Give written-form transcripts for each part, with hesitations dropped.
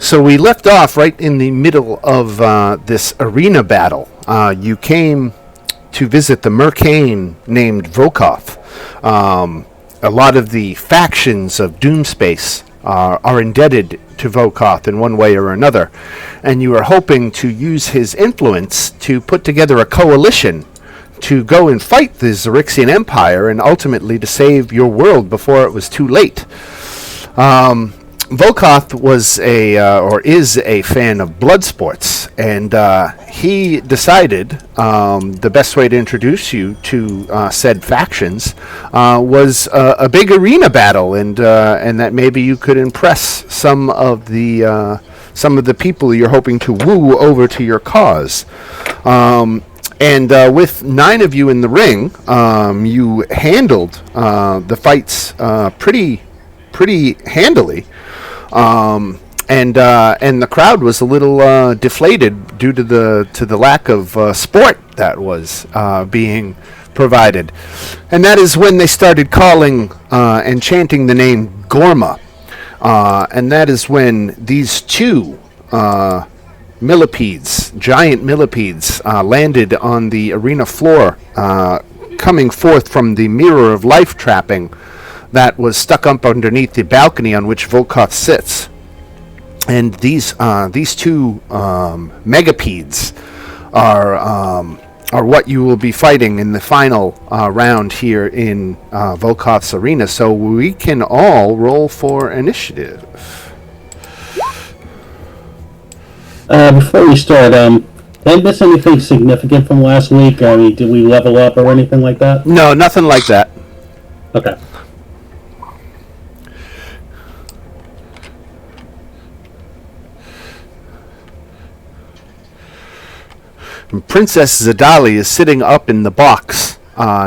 So we left off right in the middle of this arena battle. You came to visit the Mercane named Volkoth. A lot of the factions of Doomspace are indebted to Volkoth in one way or another, and you are hoping to use his influence to put together a coalition to go and fight the Xerixian Empire and ultimately to save your world before it was too late. Volkoth was is a fan of blood sports, and he decided the best way to introduce you to said factions was a big arena battle, and that maybe you could impress some of the people you're hoping to woo over to your cause. And with 9 of you in the ring, you handled the fights pretty handily. And the crowd was a little deflated due to the lack of sport that was being provided, and that is when they started calling and chanting the name Gorma, and that is when these 2 millipedes, giant millipedes, landed on the arena floor, coming forth from the Mirror of Life trapping that was stuck up underneath the balcony on which Volkoth sits. And these 2 megapedes are what you will be fighting in the final round here in Volkoth's arena. So we can all roll for initiative. Before we start, did I miss anything significant from last week? I mean, did we level up or anything like that? No, nothing like that. Okay. Princess Zadali is sitting up in the box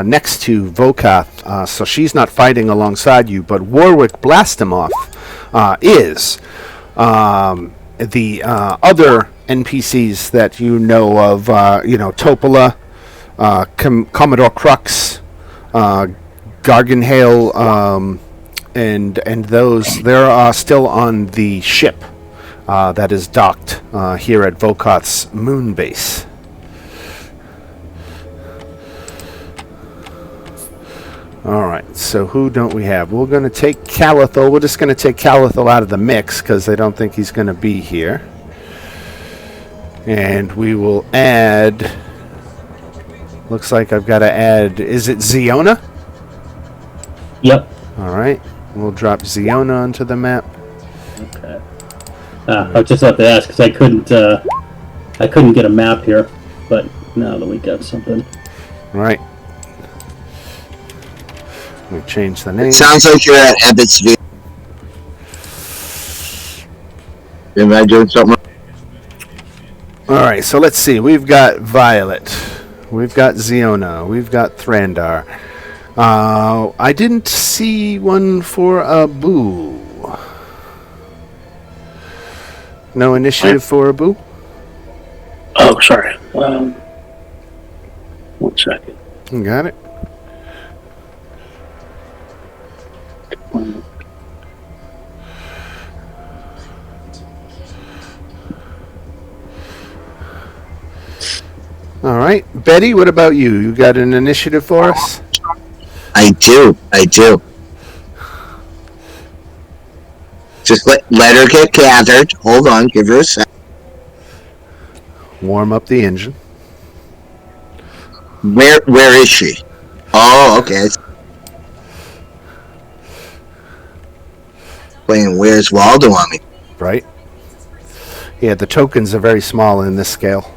next to Volkoth, so she's not fighting alongside you, but Warwick Blastimov is. The other NPCs that you know of, Topola, Commodore Crux, Garganhale, and those, they're still on the ship that is docked here at Volkoth's moon base. Alright, so who don't we have? We're going to take Calathol. We're just going to take Calathol out of the mix because I don't think he's going to be here. And we will add... Looks like I've got to add... Is it Ziona? Yep. Alright, we'll drop Ziona onto the map. Okay. I just have to ask because I couldn't get a map here, but now that we got something. Right. We change the name. It sounds like you're at Ebbetsville. Am I doing something? Alright, so let's see. We've got Violet. We've got Ziona. We've got Thrandar. I didn't see one for Abu. No initiative for Abu? Oh, sorry. 1 second. You got it? All right, Betty, what about you? You got an initiative for us? I do. Just let her get gathered. Hold on, give her a sec. Warm up the engine. Where is she? Oh, okay. Playing Where's Waldo on me. Right. Yeah, the tokens are very small in this scale.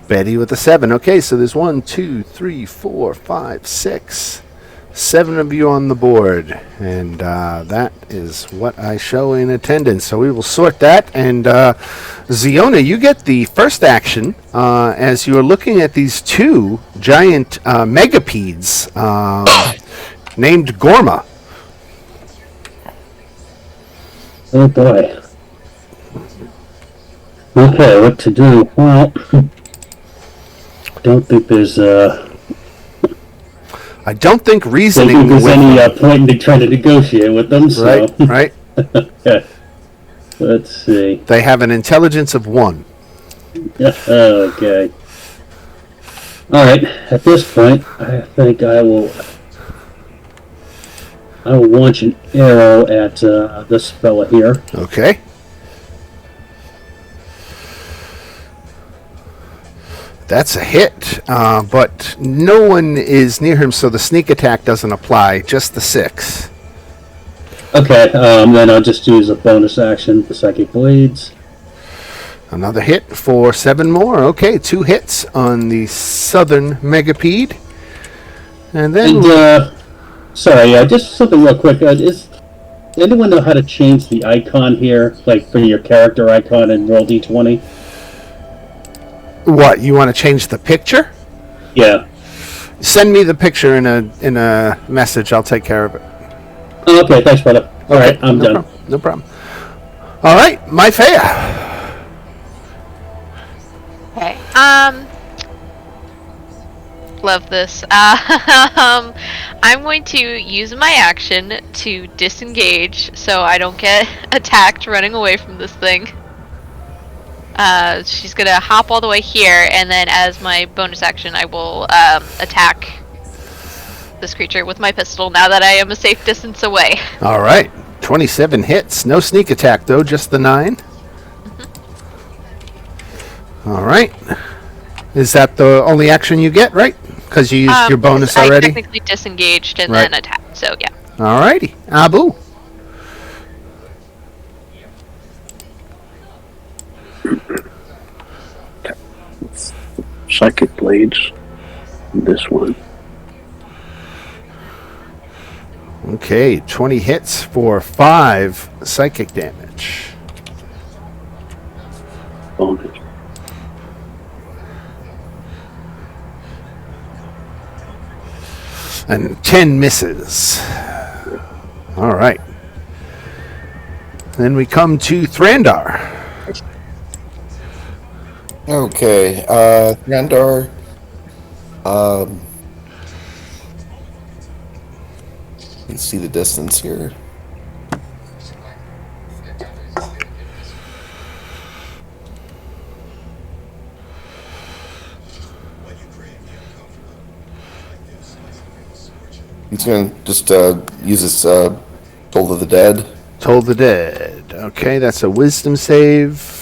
Betty with a 7. Okay, so there's 1, 2, 3, 4, 5, 6, 7 of you on the board. And that is what I show in attendance. So we will sort that. And Ziona, you get the first action as you are looking at these 2 giant megapedes named Gorma. Oh boy. Okay, what to do? Well, I don't think there's I I don't think Don't reasoning think there's with any them, point in trying to negotiate with them. So. right? Okay. Let's see. They have an intelligence of 1. Okay. All right. At this point, I think I will launch an arrow at this fella here. Okay. That's a hit, but no one is near him, so the sneak attack doesn't apply, just the 6. Okay. Then I'll just use a bonus action, the Psychic Blades. Another hit for 7 more. Okay, 2 hits on the southern megapede. And then... sorry, just something real quick. Does anyone know how to change the icon here, like for your character icon in Roll D20? what, you want to change the picture? Yeah. Send me the picture in a message. I'll take care of it. Okay, thanks, brother. All right, I'm done. No problem. All right, my fair. Okay. Love this. I'm going to use my action to disengage so I don't get attacked running away from this thing. She's gonna hop all the way here, and then as my bonus action, I will attack this creature with my pistol now that I am a safe distance away. All right, 27 hits. No sneak attack, though, just the 9. All right. Is that the only action you get, right? Because you used your bonus already? I technically disengaged and Right. then attacked, so yeah. All righty. Abu. Psychic Blades. This one. Okay, 20 hits for 5 psychic damage. Bonus. And 10 misses. All right. Then we come to Thrandar. Okay, Randar. Let's see the distance here. He's going to just use his Toll of the Dead. Toll the Dead. Okay, that's a wisdom save.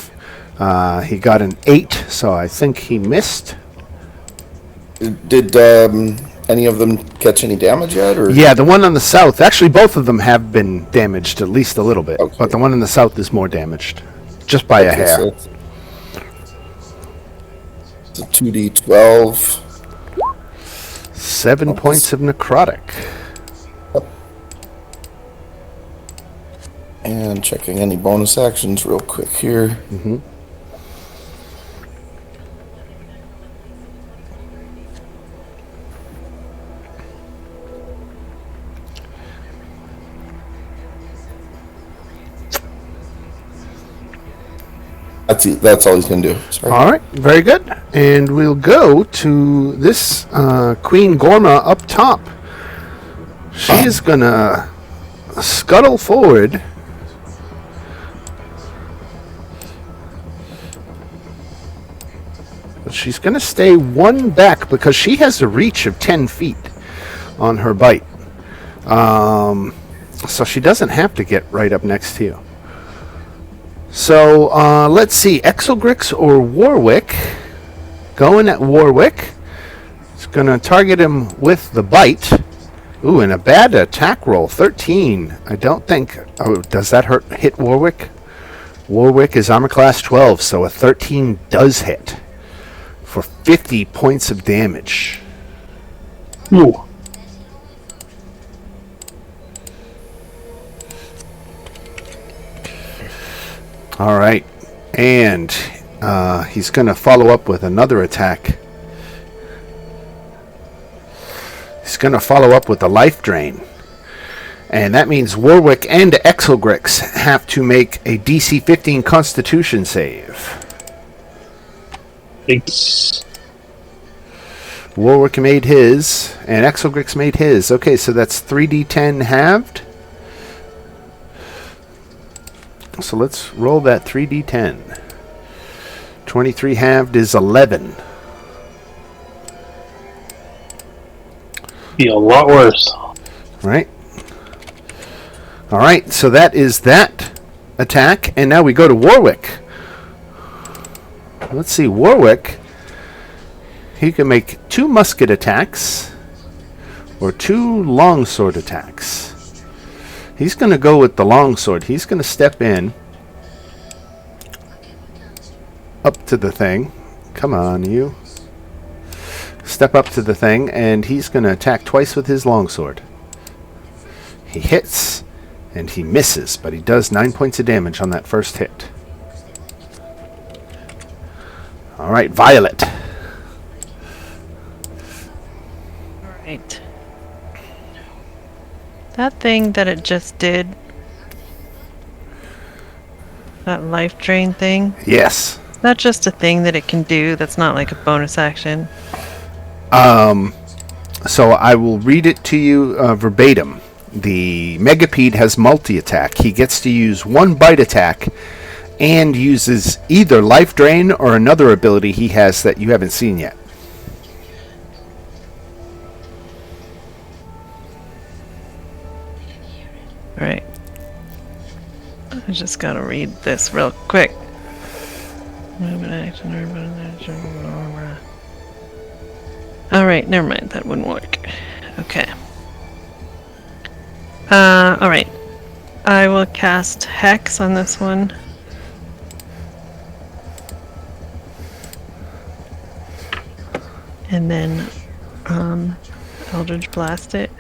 He got an 8, so I think he missed. Did any of them catch any damage yet? Or? Yeah, the one on the south. Actually, both of them have been damaged at least a little bit. Okay. But the one in the south is more damaged. Just by a hair. So it's a 2d12. 7 points of necrotic. And checking any bonus actions real quick here. Mm-hmm. That's all he's going to do. Sorry. All right, very good. And we'll go to this Queen Gorma up top. She is going to scuttle forward. But she's going to stay 1 back because she has a reach of 10 feet on her bite. So she doesn't have to get right up next to you. So, let's see, Exelgrix or Warwick. Going at Warwick. It's going to target him with the bite. Ooh, and a bad attack roll, 13. I don't think... Oh, does that hit Warwick? Warwick is armor class 12, so a 13 does hit. For 50 points of damage. Ooh. All right, and he's going to follow up with another attack. He's going to follow up with a life drain. And that means Warwick and Exelgrix have to make a DC 15 Constitution save. It's Warwick made his, and Exelgrix made his. Okay, so that's 3d10 halved. So let's roll that 3d10. 23 halved is 11. Be a lot worse. Right? Alright, so that is that attack, and now we go to Warwick. Let's see, Warwick, he can make 2 musket attacks or 2 longsword attacks. He's going to go with the longsword. He's going to step in up to the thing. Come on, you. Step up to the thing, and he's going to attack twice with his longsword. He hits, and he misses, but he does 9 points of damage on that first hit. Alright, Violet. Alright. That thing that it just did, that life drain thing, Yes. is that just a thing that it can do that's not like a bonus action? So I will read it to you verbatim. The Megapede has multi-attack. He gets to use 1 bite attack and uses either Life Drain or another ability he has that you haven't seen yet. Alright. I just gotta read this real quick. Alright, never mind. That wouldn't work. Okay. Alright. I will cast Hex on this one. And then, Eldritch Blast it.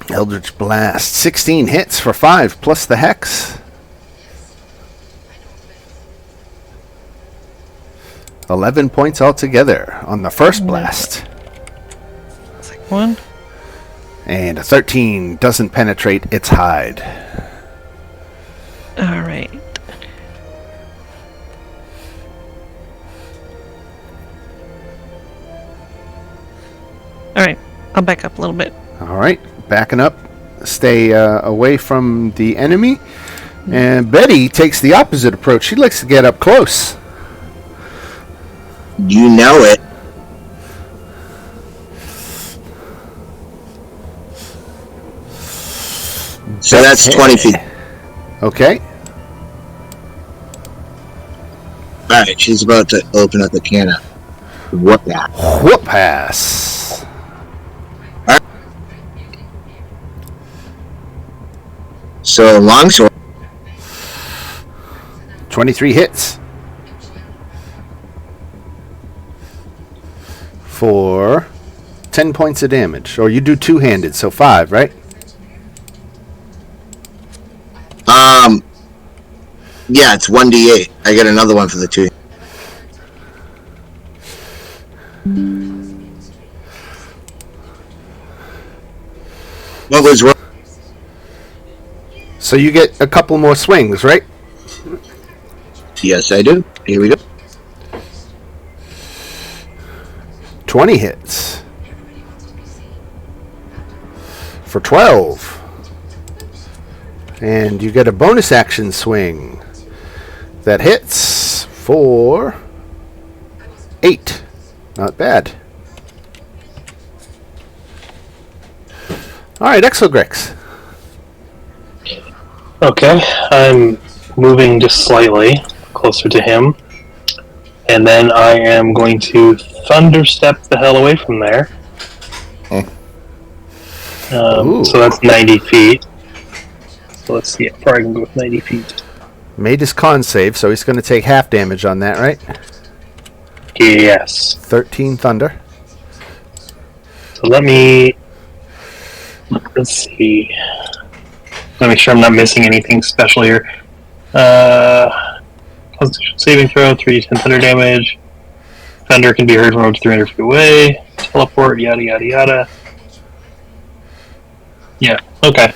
Eldritch Blast. 16 hits for 5 plus the Hex. 11 points altogether on the first blast. Second one. And a 13 doesn't penetrate its hide. Alright. Alright, I'll back up a little bit. Alright, backing up. Stay away from the enemy. And Betty takes the opposite approach. She likes to get up close. You know it. So that's 20 feet. Okay. Alright, she's about to open up the can of whoop that. Whoop pass. So longsword. 23 hits. For 10 points of damage. Or you do two-handed, so 5, right? Yeah, it's 1d8. I get another one for the 2. What was wrong? So you get a couple more swings, right? Yes, I do. Here we go. 20 hits. For 12. And you get a bonus action swing. That hits for 8. Not bad. Alright, Exelgrix. Okay, I'm moving just slightly closer to him. And then I am going to thunder step the hell away from there. So that's 90 feet. So let's see how far I can go with 90 feet. Made his con save, so he's going to take half damage on that, right? Yes. 13 thunder. So let's see. Let me make sure I'm not missing anything special here. Constitution saving throw, 3d10 thunder damage. Thunder can be heard from up to 300 feet away. Teleport, yada yada yada. Yeah, okay.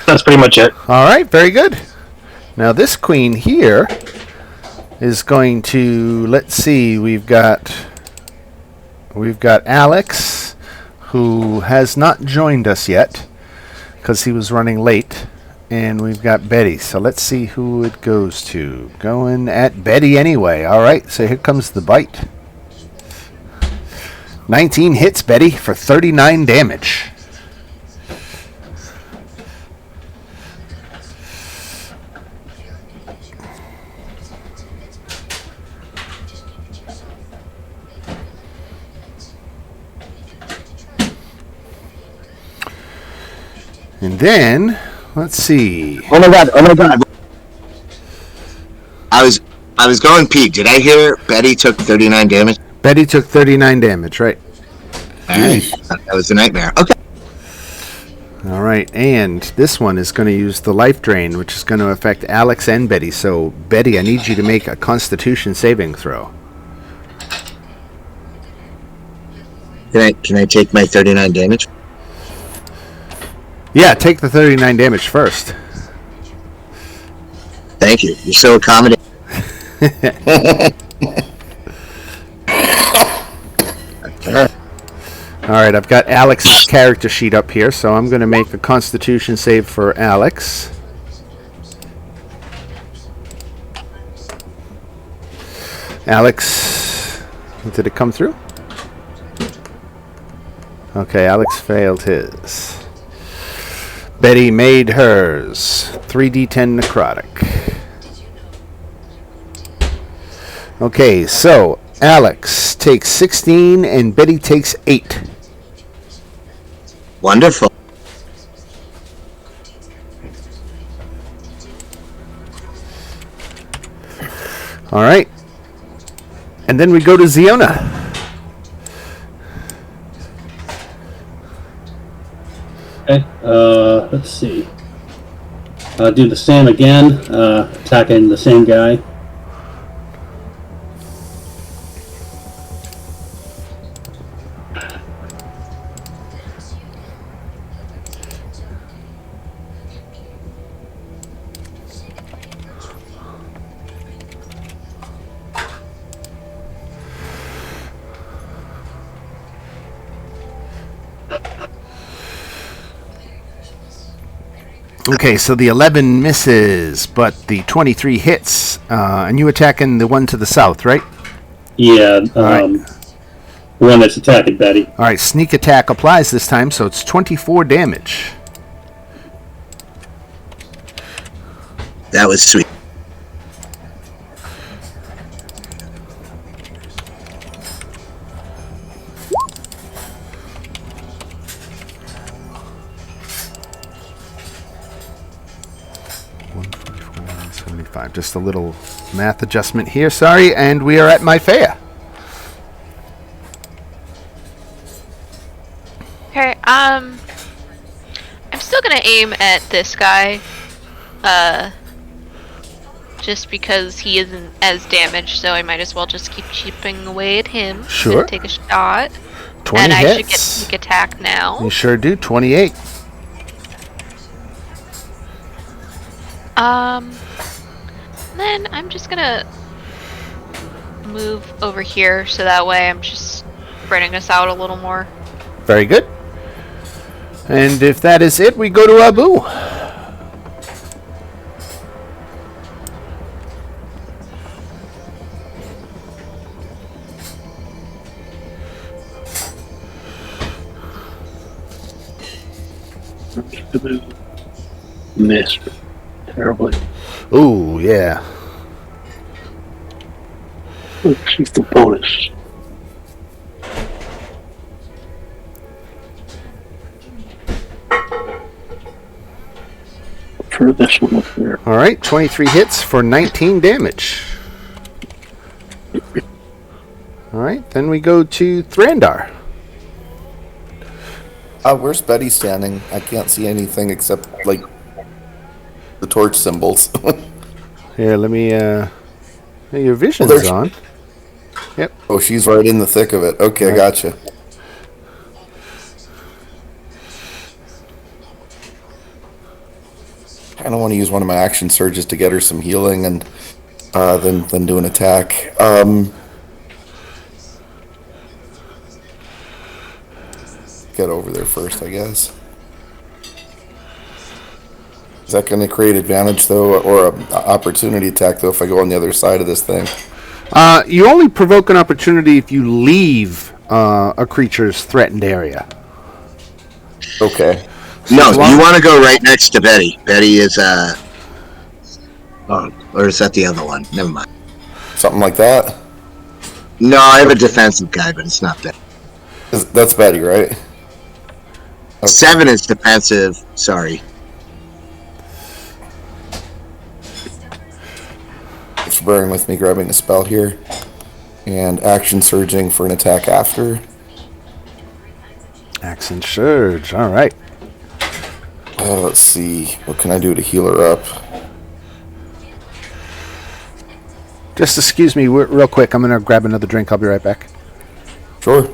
That's pretty much it. Alright, very good. Now this queen here is going to, let's see, we've got Alex, who has not joined us yet because he was running late, and we've got Betty. So let's see who it goes to. Going at Betty anyway. All right, so here comes the bite. 19 hits, Betty, for 39 damage. And then, let's see. Oh my god! I was going pee. Did I hear Betty took 39 damage? Betty took 39 damage, right? Alright. That was a nightmare. Okay. All right, and this one is going to use the life drain, which is going to affect Alex and Betty. So, Betty, I need you to make a Constitution saving throw. Can I take my 39 damage? Yeah, take the 39 damage first. Thank you. You're so accommodating. All right, I've got Alex's character sheet up here, so I'm going to make a Constitution save for Alex. Alex, did it come through? Okay, Alex failed his. Betty made hers. 3d10 necrotic. Okay, so Alex takes 16 and Betty takes 8. Wonderful. All right. And then we go to Ziona. Okay, let's see. I'll do the same again, attacking the same guy. Okay, so the 11 misses, but the 23 hits. And you attacking the one to the south, right? Yeah, right. The one that's attacking Betty. All right, sneak attack applies this time, so it's 24 damage. That was sweet. Just a little math adjustment here, sorry, and we are at my fair. Okay, I'm still gonna aim at this guy, just because he isn't as damaged, so I might as well just keep chipping away at him. Sure. Take a shot. 20 and hits. I should get sneak attack now. You sure do. 28. Then I'm just gonna move over here so that way I'm just spreading us out a little more. Very good. And if that is it, we go to Abu. Missed terribly. Ooh, yeah. She's the bonus. For this one up there. All right, 23 hits for 19 damage. All right, then we go to Thrandar. Where's Betty standing? I can't see anything except, like, the torch symbols. Here, let me, your vision's on. Yep. Oh, she's right in the thick of it. Okay, Right. Gotcha. kind of want to use one of my action surges to get her some healing and then do an attack. Get over there first, I guess. Is that going to create advantage, though, or an opportunity attack, though, if I go on the other side of this thing? You only provoke an opportunity if you leave a creature's threatened area. Okay. No, you want to go right next to Betty. Betty is, or is that the other one? Never mind. Something like that? No, I have a defensive guy, but it's not Betty. That's Betty, right? Okay. 7 is defensive. Sorry. Just bearing with me, grabbing a spell here. And action surging for an attack after. Action surge. All right. Let's see. What can I do to heal her up? Just excuse me real quick. I'm going to grab another drink. I'll be right back. Sure.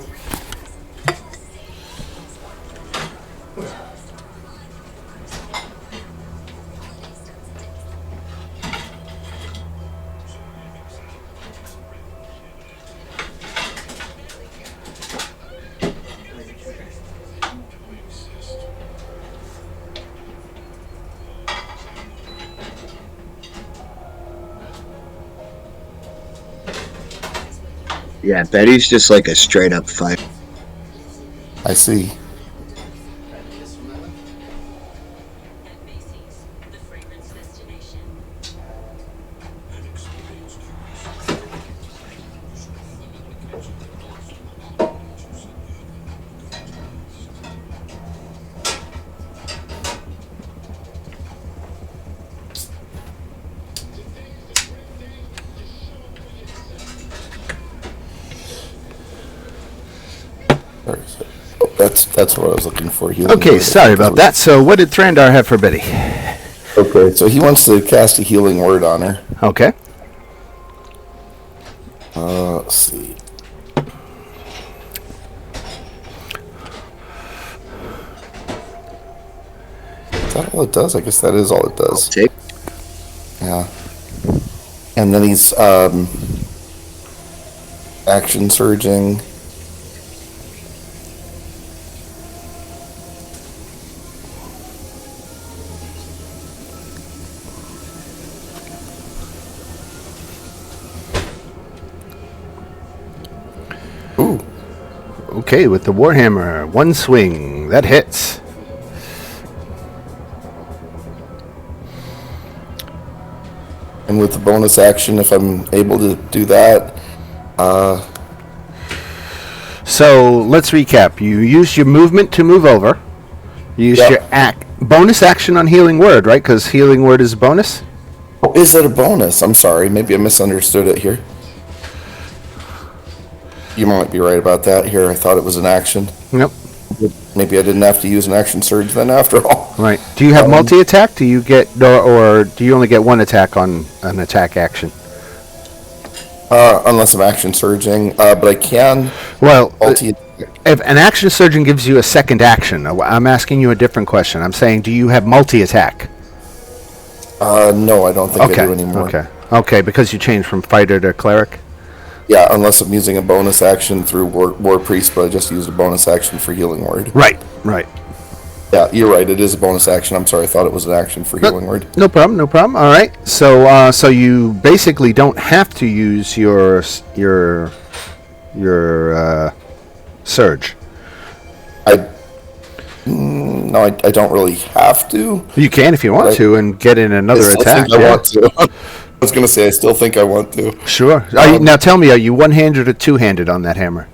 Yeah, Betty's just like a straight up fight. I see. That's what I was looking for. Okay, sorry about that. So what did Thrandar have for Betty? Okay, so he wants to cast a healing word on her. Okay. Let's see. Is that all it does? I guess that is all it does. Take. Yeah. And then he's action surging. Ooh. Okay, with the Warhammer, one swing. That hits. And with the bonus action, if I'm able to do that, So let's recap. You used your movement to move over. You used your bonus action on Healing Word, right? Because Healing Word is a bonus? oh, is it a bonus? I'm sorry. Maybe I misunderstood it here. You might be right about that here. I thought it was an action. Yep. Maybe I didn't have to use an action surge then after all. Right. Do you have multi-attack? Do you get, or do you only get one attack on an attack action? Unless I'm action surging, but I can Well, multi. if an action surgeon gives you a second action, I'm asking you a different question. I'm saying, do you have multi-attack? No, I don't think I do anymore. Okay, because you changed from fighter to cleric? Yeah, unless I'm using a bonus action through War Priest, but I just used a bonus action for Healing Word. Right. Yeah, you're right. It is a bonus action. I'm sorry. I thought it was an action for Healing Word. No problem. All right. So, so you basically don't have to use your surge. No, I don't really have to. You can if you want to, and get in another attack. I want to. I was going to say, I still think I want to. Sure. Now tell me, are you one-handed or two-handed on that hammer?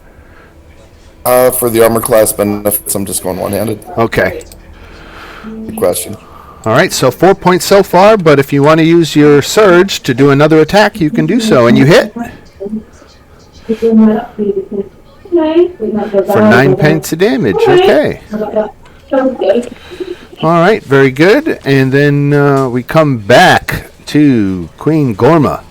For the armor class benefits, I'm just going one-handed. Okay. Good question. All right, so 4 points so far, but if you want to use your surge to do another attack, you can do so, and you hit. For 9 points of damage, okay. All right, very good. And then we come back to Queen Gorma.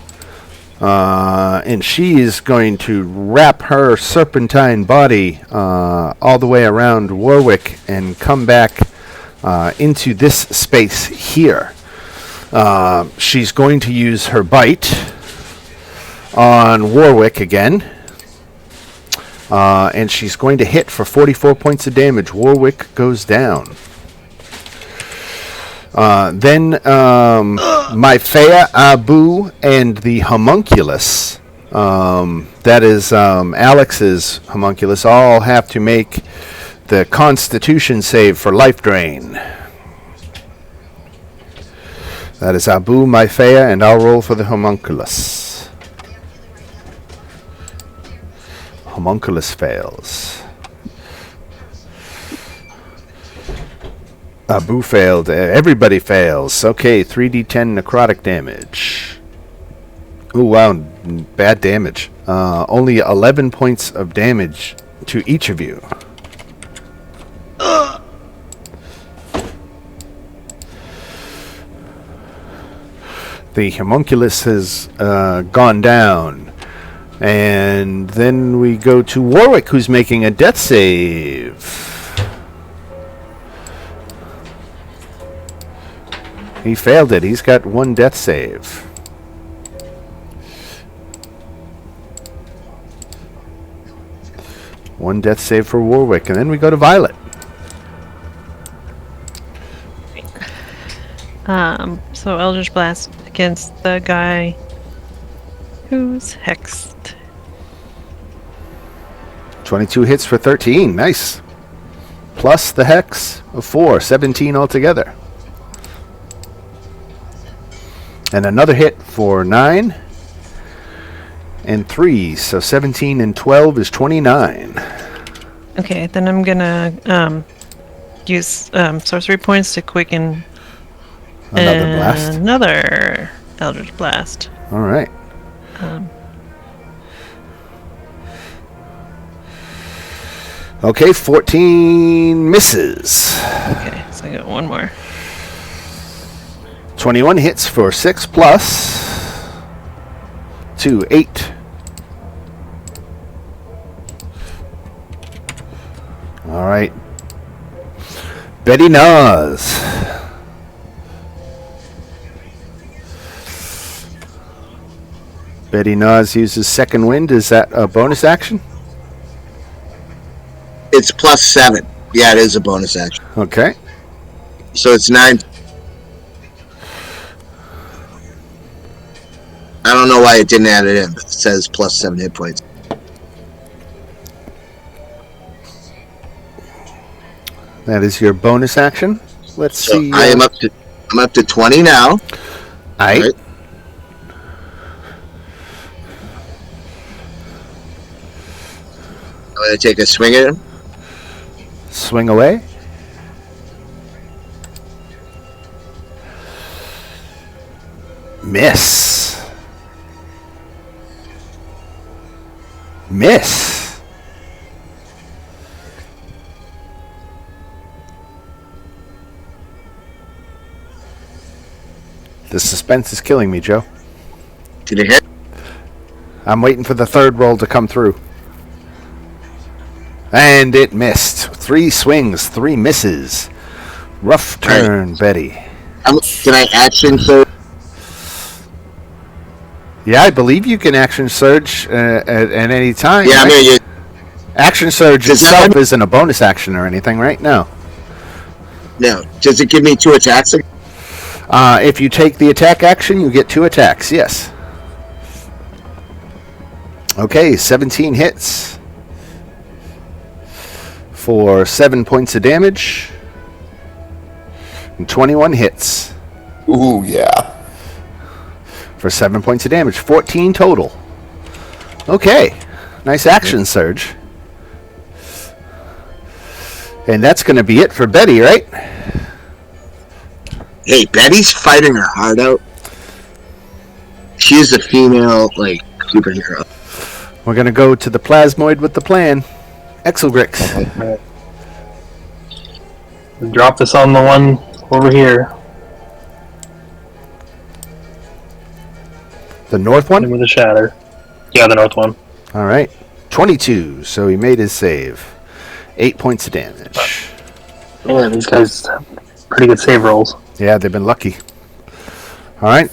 And she is going to wrap her serpentine body all the way around Warwick and come back into this space here. She's going to use her bite on Warwick again. And she's going to hit for 44 points of damage. Warwick goes down. Then Myphea, Abu, and the homunculus, that is Alex's homunculus, all have to make the Constitution save for life drain. That is Abu, Myphea, and I'll roll for the homunculus. Homunculus fails. Abu failed. Everybody fails. Okay, 3d10 necrotic damage. Ooh, wow, bad damage. Only 11 points of damage to each of you. The homunculus has gone down. And then we go to Warwick, who's making a death save. He failed it. He's got one death save. One death save for Warwick. And then we go to Violet. So Eldritch Blast against the guy who's hexed. 22 hits for 13. Nice. Plus the hex of 4. 17 altogether. And another hit for 9. And 3. So 17 and 12 is 29. Okay, then I'm gonna use sorcery points to quicken Another blast. Another Eldritch Blast. All right. Okay, 14 misses. Okay, so I got one more. 21 hits for 6 plus 2, 8. All right. Betty Nas. Betty Nas uses second wind. Is that a bonus action? It's +7. Yeah, it is a bonus action. Okay. So it's 9. I don't know why it didn't add it in, but it says +7 hit points. That is your bonus action. Let's So see. I'm up to 20 now. Aight. Right. I'm gonna take a swing at him. Swing away. Miss. Miss. The suspense is killing me, Joe. Did it hit? I'm waiting for the third roll to come through. And it missed. 3 swings, 3 misses. Rough turn, Betty. Can I action surge? Yeah, I believe you can action surge at any time. Yeah, right? I'm gonna use. Action surge Does that itself have- isn't a bonus action or anything, right? No. No. Does it give me 2 attacks? If you take the attack action, you get 2 attacks. Yes. Okay, 17 hits for 7 points of damage, and 21 hits Ooh, yeah. for 7 points of damage. 14 total. Okay, nice action surge. And that's going to be it for Betty, right? Hey, Betty's fighting her heart out. She's a female, superhero. We're going to go to the plasmoid with the plan. Exelgrix. Drop this on the one over here. The north one? With a shatter. Yeah, the north one. All right. 22, so he made his save. 8 points of damage. Yeah, these guys have pretty good save rolls. Yeah, they've been lucky. All right.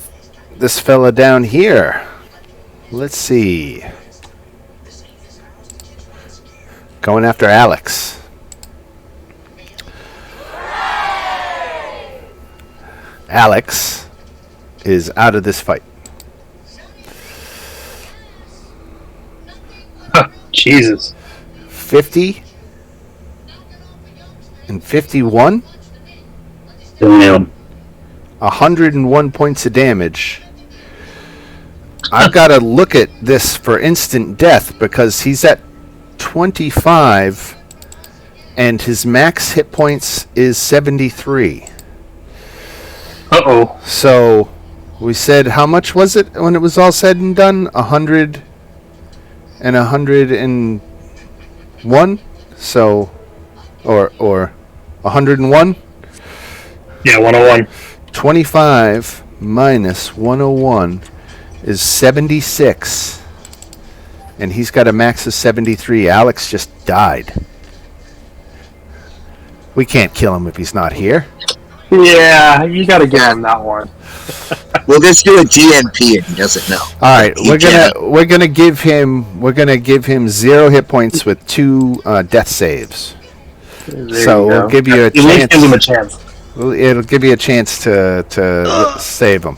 This fella down here. Let's see. Going after Alex. Alex is out of this fight. Jesus. 50 and 51. Damn. 101 points of damage. I've got to look at this for instant death because he's at 25 and his max hit points is 73. Uh-oh. So we said, how much was it when it was all said and done? 100 and 101. So, or 101. Yeah, 101. 25 minus 101 is 76. And he's got a max of 73. Alex just died. We can't kill him if he's not here. Yeah, you gotta give him that one. We'll just do a GNP if he doesn't know. All right, He we're gonna give him 0 hit points with 2 death saves. So we'll give you a At least chance. give him a chance. It'll give you a chance to save him.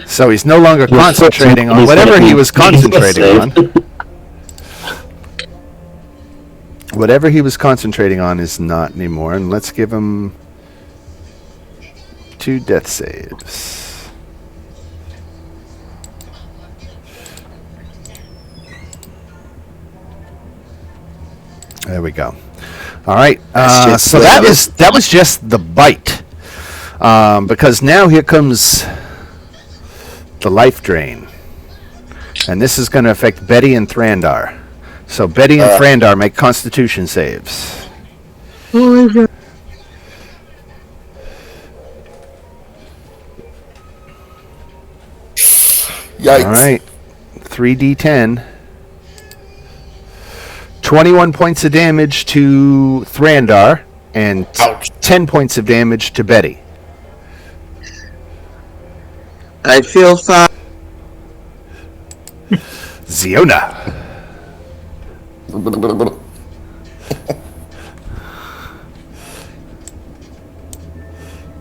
So he's no longer concentrating on whatever he was concentrating on. Whatever he was concentrating on is not anymore, and let's give him 2 death saves. There we go. All right. So that was just the bite, because now here comes the life drain, and this is going to affect Betty and Thrandar. So Betty and Thrandar make Constitution saves. Yikes. All right. 3d10. 21 points of damage to Thrandar and 10 points of damage to Betty. I feel fine. Ziona.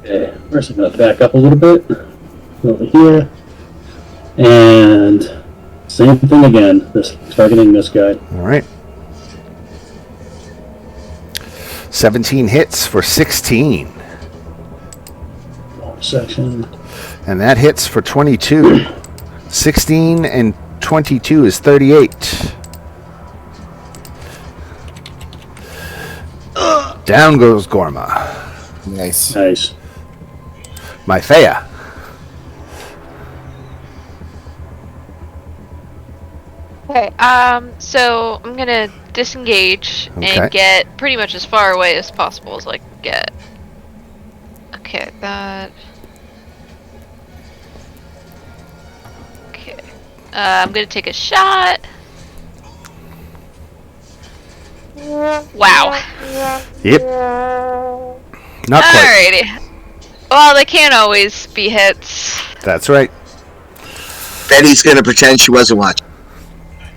Okay, first I'm going to back up a little bit. Over here. And same thing again. This targeting this guy. All right. 17 hits for 16. Section. And that hits for 22. 16 and 22 is 38. Down goes Gorma. Nice. Nice. Mythea. Okay, so I'm gonna disengage Okay. and get pretty much as far away as possible as I can get. Okay, that... Okay. I'm gonna take a shot. Wow. Yep. Not quite. Alrighty. Well, they can't always be hits. That's right. Betty's gonna pretend she wasn't watching.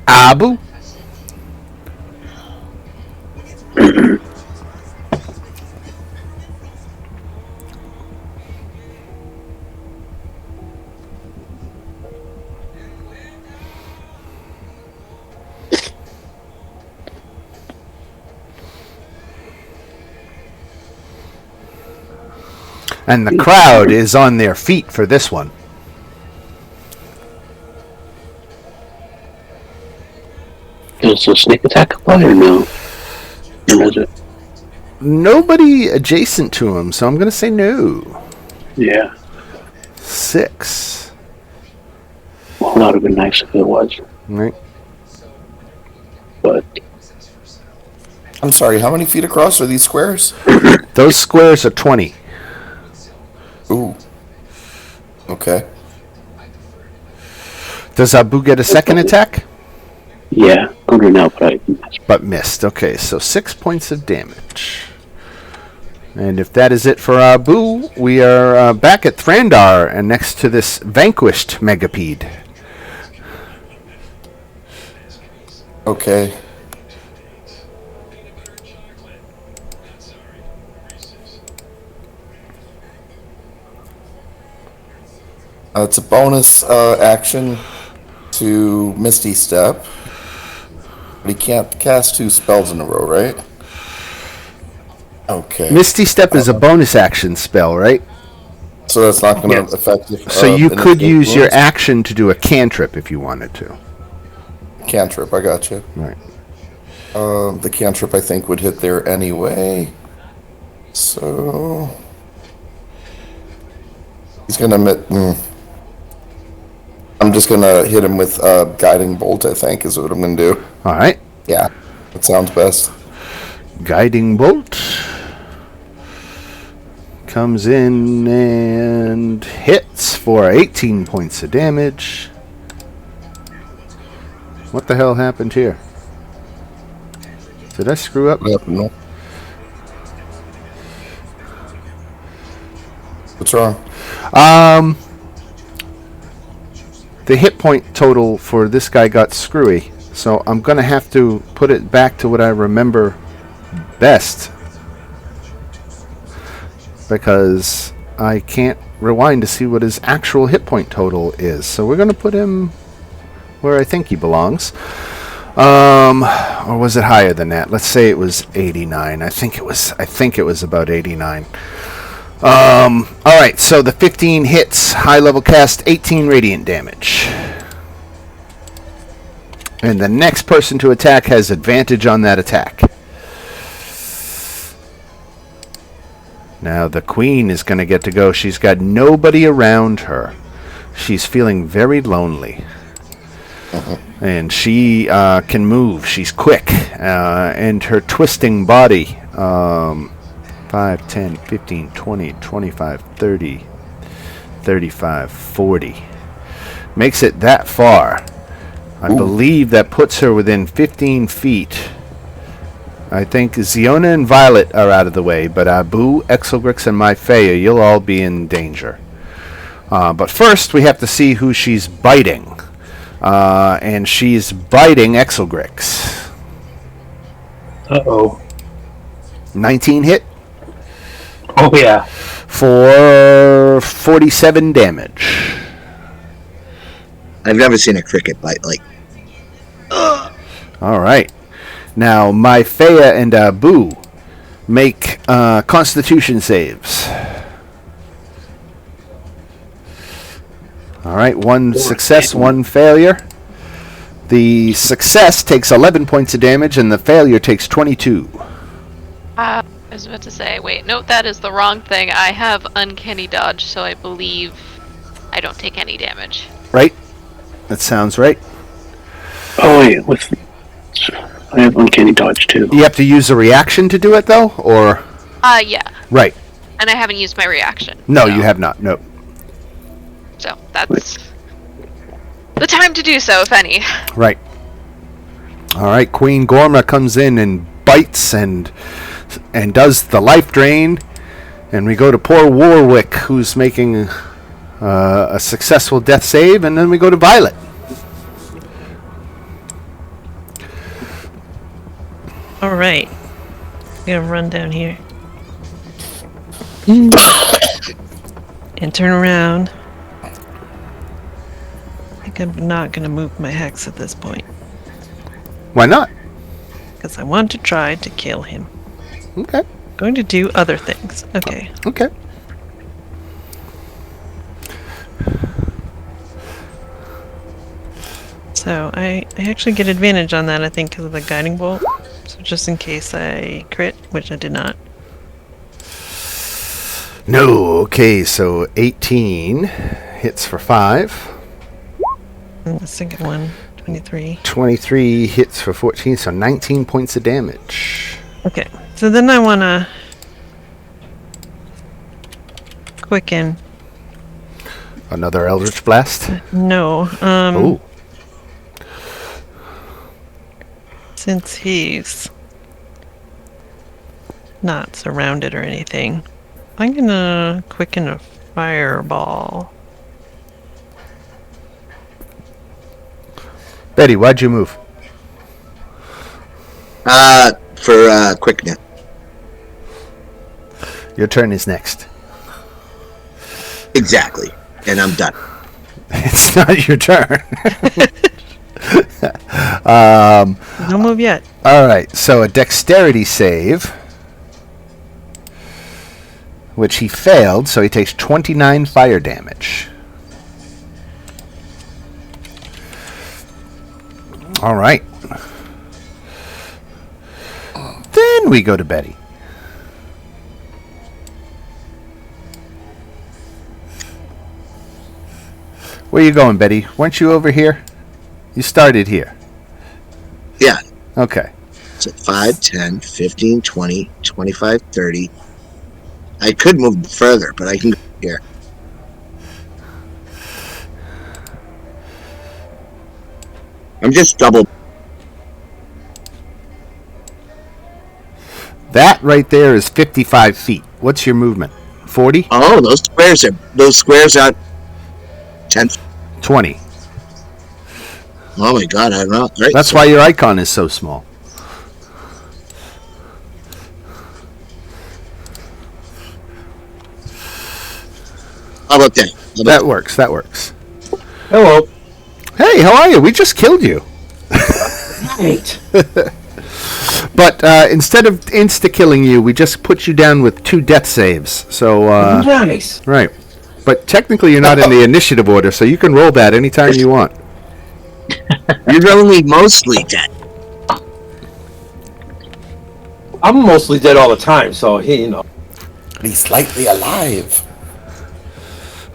Abu. And the crowd is on their feet for this one. Is a sneak attack apply or no? Or is it? Nobody adjacent to him, so I'm going to say no. Yeah. 6. Well, that would have been nice if it was, Right. but I'm sorry, how many feet across are these squares? Those squares are 20. Ooh. Okay. Does Abu get a second attack? yeah, under now, but I But missed. Okay, so 6 points of damage. And if that is it for Abu, we are back at Thrandar and next to this vanquished megapede. Okay. It's a bonus action to Misty Step. But he can't cast 2 spells in a row, right? Okay. Misty Step is a bonus action spell, right? So that's not going to Yes. affect... So you could initiative use your wounds? action to do a cantrip if you wanted to. Cantrip, I got you. Right. The cantrip, I think, would hit there anyway. So... He's going to... I'm just going to hit him with Guiding Bolt, I think, is what I'm going to do. All right. Yeah, that sounds best. Guiding Bolt comes in and hits for 18 points of damage. What the hell happened here? Did I screw up? Yep, no. What's wrong? The hit point total for this guy got screwy, so I'm going to have to put it back to what I remember best, because I can't rewind to see what his actual hit point total is. So we're going to put him where I think he belongs. Or was it higher than that? Let's say it was 89. I think it was about 89. All right, so the 15 hits, high level cast, 18 radiant damage. And the next person to attack has advantage on that attack. Now the queen is going to get to go. She's got nobody around her. She's feeling very lonely. And she can move. She's quick. And her twisting body... 5, 10, 15, 20, 25, 30, 35, 40. Makes it that far. I believe that puts her within 15 feet. I think Ziona and Violet are out of the way, but Abu, Exelgrix, and Myphea, you'll all be in danger. But first, we have to see who she's biting. And she's biting Exelgrix. Uh-oh. 19 hit. Oh, yeah. For 47 damage. I've never seen a cricket bite like. All right. Now, Myphea and Abu make Constitution saves. All right, one success, one failure. The success takes 11 points of damage, and the failure takes 22. I was about to say, wait, no, that is the wrong thing. I have Uncanny Dodge, so I believe I don't take any damage. Right? That sounds right. Oh, wait, I have Uncanny Dodge, too. You have to use a reaction to do it, though? Or... Yeah. Right. And I haven't used my reaction. No, so. you have not. Nope. So, that's the time to do so, if any. Right. All right, Queen Gorma comes in and bites and does the life drain, and we go to poor Warwick, who's making a successful death save, and then we go to Violet. All right. I'm gonna run down here and turn around. I think I'm not gonna move my hex at this point Why not? because I want to try to kill him. Okay. Going to do other things. Okay. Okay. So I actually get advantage on that, I think, because of the guiding bolt. So just in case I crit, which I did not. No. Okay, so 18 hits for 5. And the second one, 23. 23 hits for 14, so 19 points of damage. Okay, so then I want to quicken. Another Eldritch Blast. No. Ooh. Since he's not surrounded or anything. I'm gonna quicken a fireball. Betty, why'd you move? For quickness. Your turn is next. Exactly. And I'm done. It's not your turn. No move yet. All right, so a dexterity save, which he failed, so he takes 29 fire damage. All right. Then we go to Betty. Where you going, Betty? Weren't you over here? You started here. Yeah. Okay. So 5, 10, 15, 20, 25, 30. I could move further, but I can go here. I'm just double. That right there is 55 feet. What's your movement? 40? Oh, those squares are 10. 20. Oh my god, I don't know. Right. That's why your icon is so small. How about that? That works. That works. Hello. Hey, how are you? We just killed you. Right. But instead of insta-killing you, we just put you down with 2 death saves. So, Nice. right. But technically you're not in the initiative order, so you can roll that anytime you want. You're only mostly dead. I'm mostly dead all the time, so But he's slightly alive.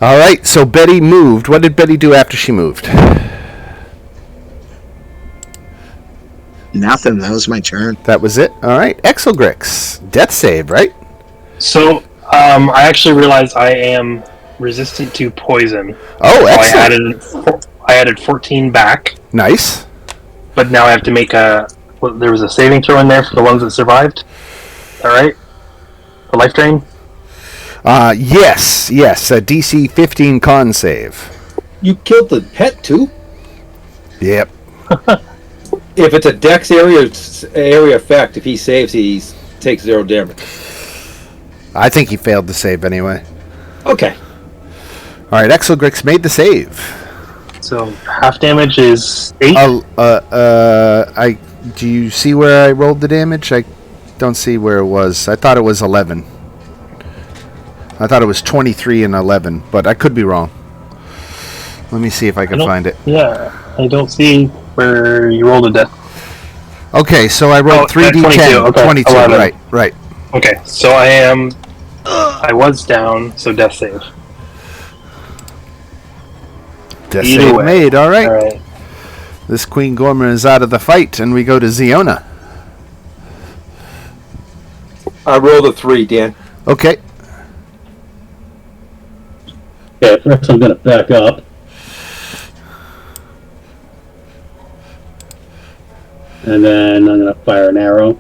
All right, so Betty moved. What did Betty do after she moved? Nothing. That was my turn. That was it? All right. Exelgrix. Death save, right? So, I actually realized I am resistant to poison. Oh, So excellent. I added 14 back, Nice. but now I have to make there was a saving throw in there for the ones that survived. All right, the life drain. Yes. A DC 15 con save. you killed the pet too. Yep. If it's a dex area effect, if he saves, he takes 0 damage. I think he failed to save anyway. Okay. All right, Exelgrix made the save. So half damage is 8. Do you see where I rolled the damage? I don't see where it was. I thought it was 11. I thought it was 23 and 11, but I could be wrong. Let me see if I can find it. Yeah, I don't see where you rolled a death. Okay, so I rolled 3d10. 22, okay, 22, 11. right. Okay, so I was down, so death save. Death Either save way. made, all right. All right. This Queen Gorma is out of the fight, and we go to Ziona. I rolled a 3, Dan. Okay. Okay, first I'm going to back up. And then I'm going to fire an arrow.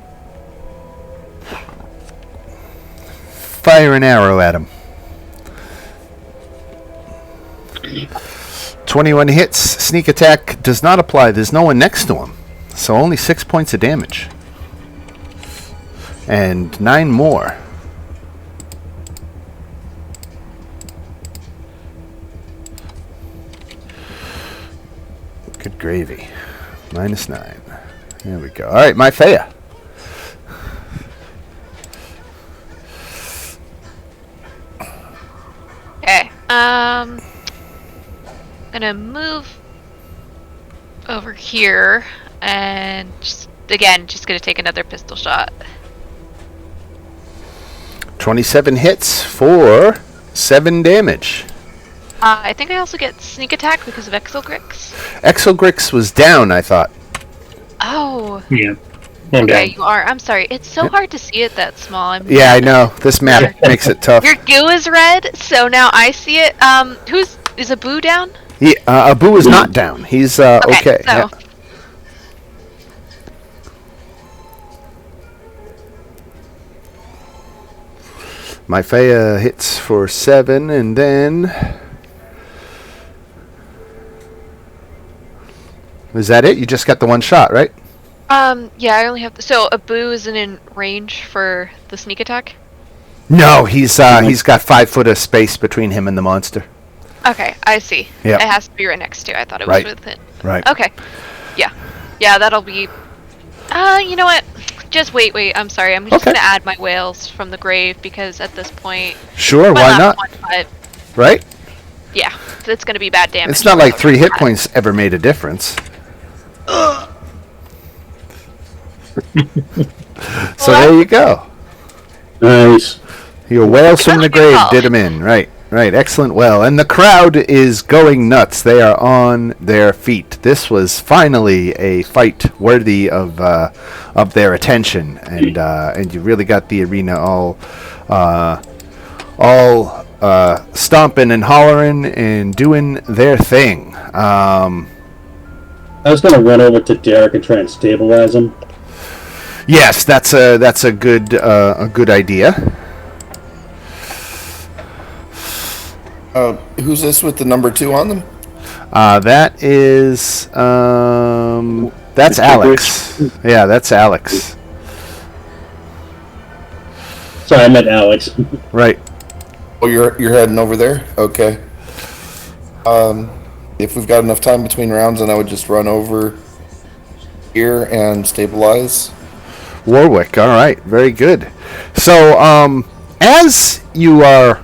Fire an arrow at him. 21 hits. Sneak attack does not apply. There's no one next to him. So only 6 points of damage. And 9 more. Good gravy. -9. There we go. All right, my Faya. Okay. I'm gonna move over here and just gonna take another pistol shot. 27 hits for 7 damage. I think I also get sneak attack because of Exelgrix. Exelgrix was down, I thought. Oh. Yeah. Okay, you are. I'm sorry. It's so hard to see it that small. Yeah, I know. This map makes it tough. Your goo is red, so now I see it. Is Abu down? Yeah, Abu is not down. He's okay. So. Yeah. My Faya hits for 7, and then... Is that it? You just got the one shot, right? Yeah, I only have... So, Abu isn't in range for the sneak attack? No, he's got 5 foot of space between him and the monster. Okay, I see. Yeah. It has to be right next to. I thought it was Right. within. Right. Okay. Yeah. Yeah, that'll be... you know what? Just wait. I'm sorry. I'm just Okay. gonna add my whales from the grave, because at this point... Sure, my why last not? one, but Right? yeah, it's gonna be bad damage. It's not like 3 hit points ever made a difference. So there you go. Nice. Your whales from the Good grave call. did him in. Right. Excellent. Well, and the crowd is going nuts. They are on their feet. This was finally a fight worthy of their attention, and you really got the arena all stomping and hollering and doing their thing. I was gonna run over to Derek and try and stabilize him. Yes, that's a good idea. Who's this with the number 2 on them? That is that's Alex. Yeah, that's Alex. Sorry, I meant Alex. Right. Oh, you're heading over there? Okay. If we've got enough time between rounds, then I would just run over here and stabilize. Warwick. All right. Very good. So, as you are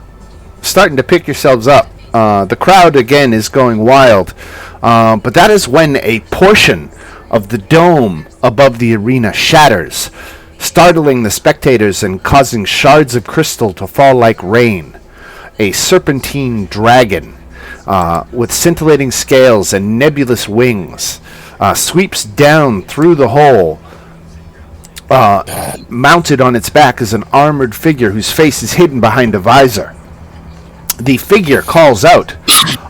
starting to pick yourselves up, the crowd again is going wild. But that is when a portion of the dome above the arena shatters, startling the spectators and causing shards of crystal to fall like rain. A serpentine dragon with scintillating scales and nebulous wings sweeps down through the hole. Mounted on its back is an armored figure whose face is hidden behind a visor. The figure calls out,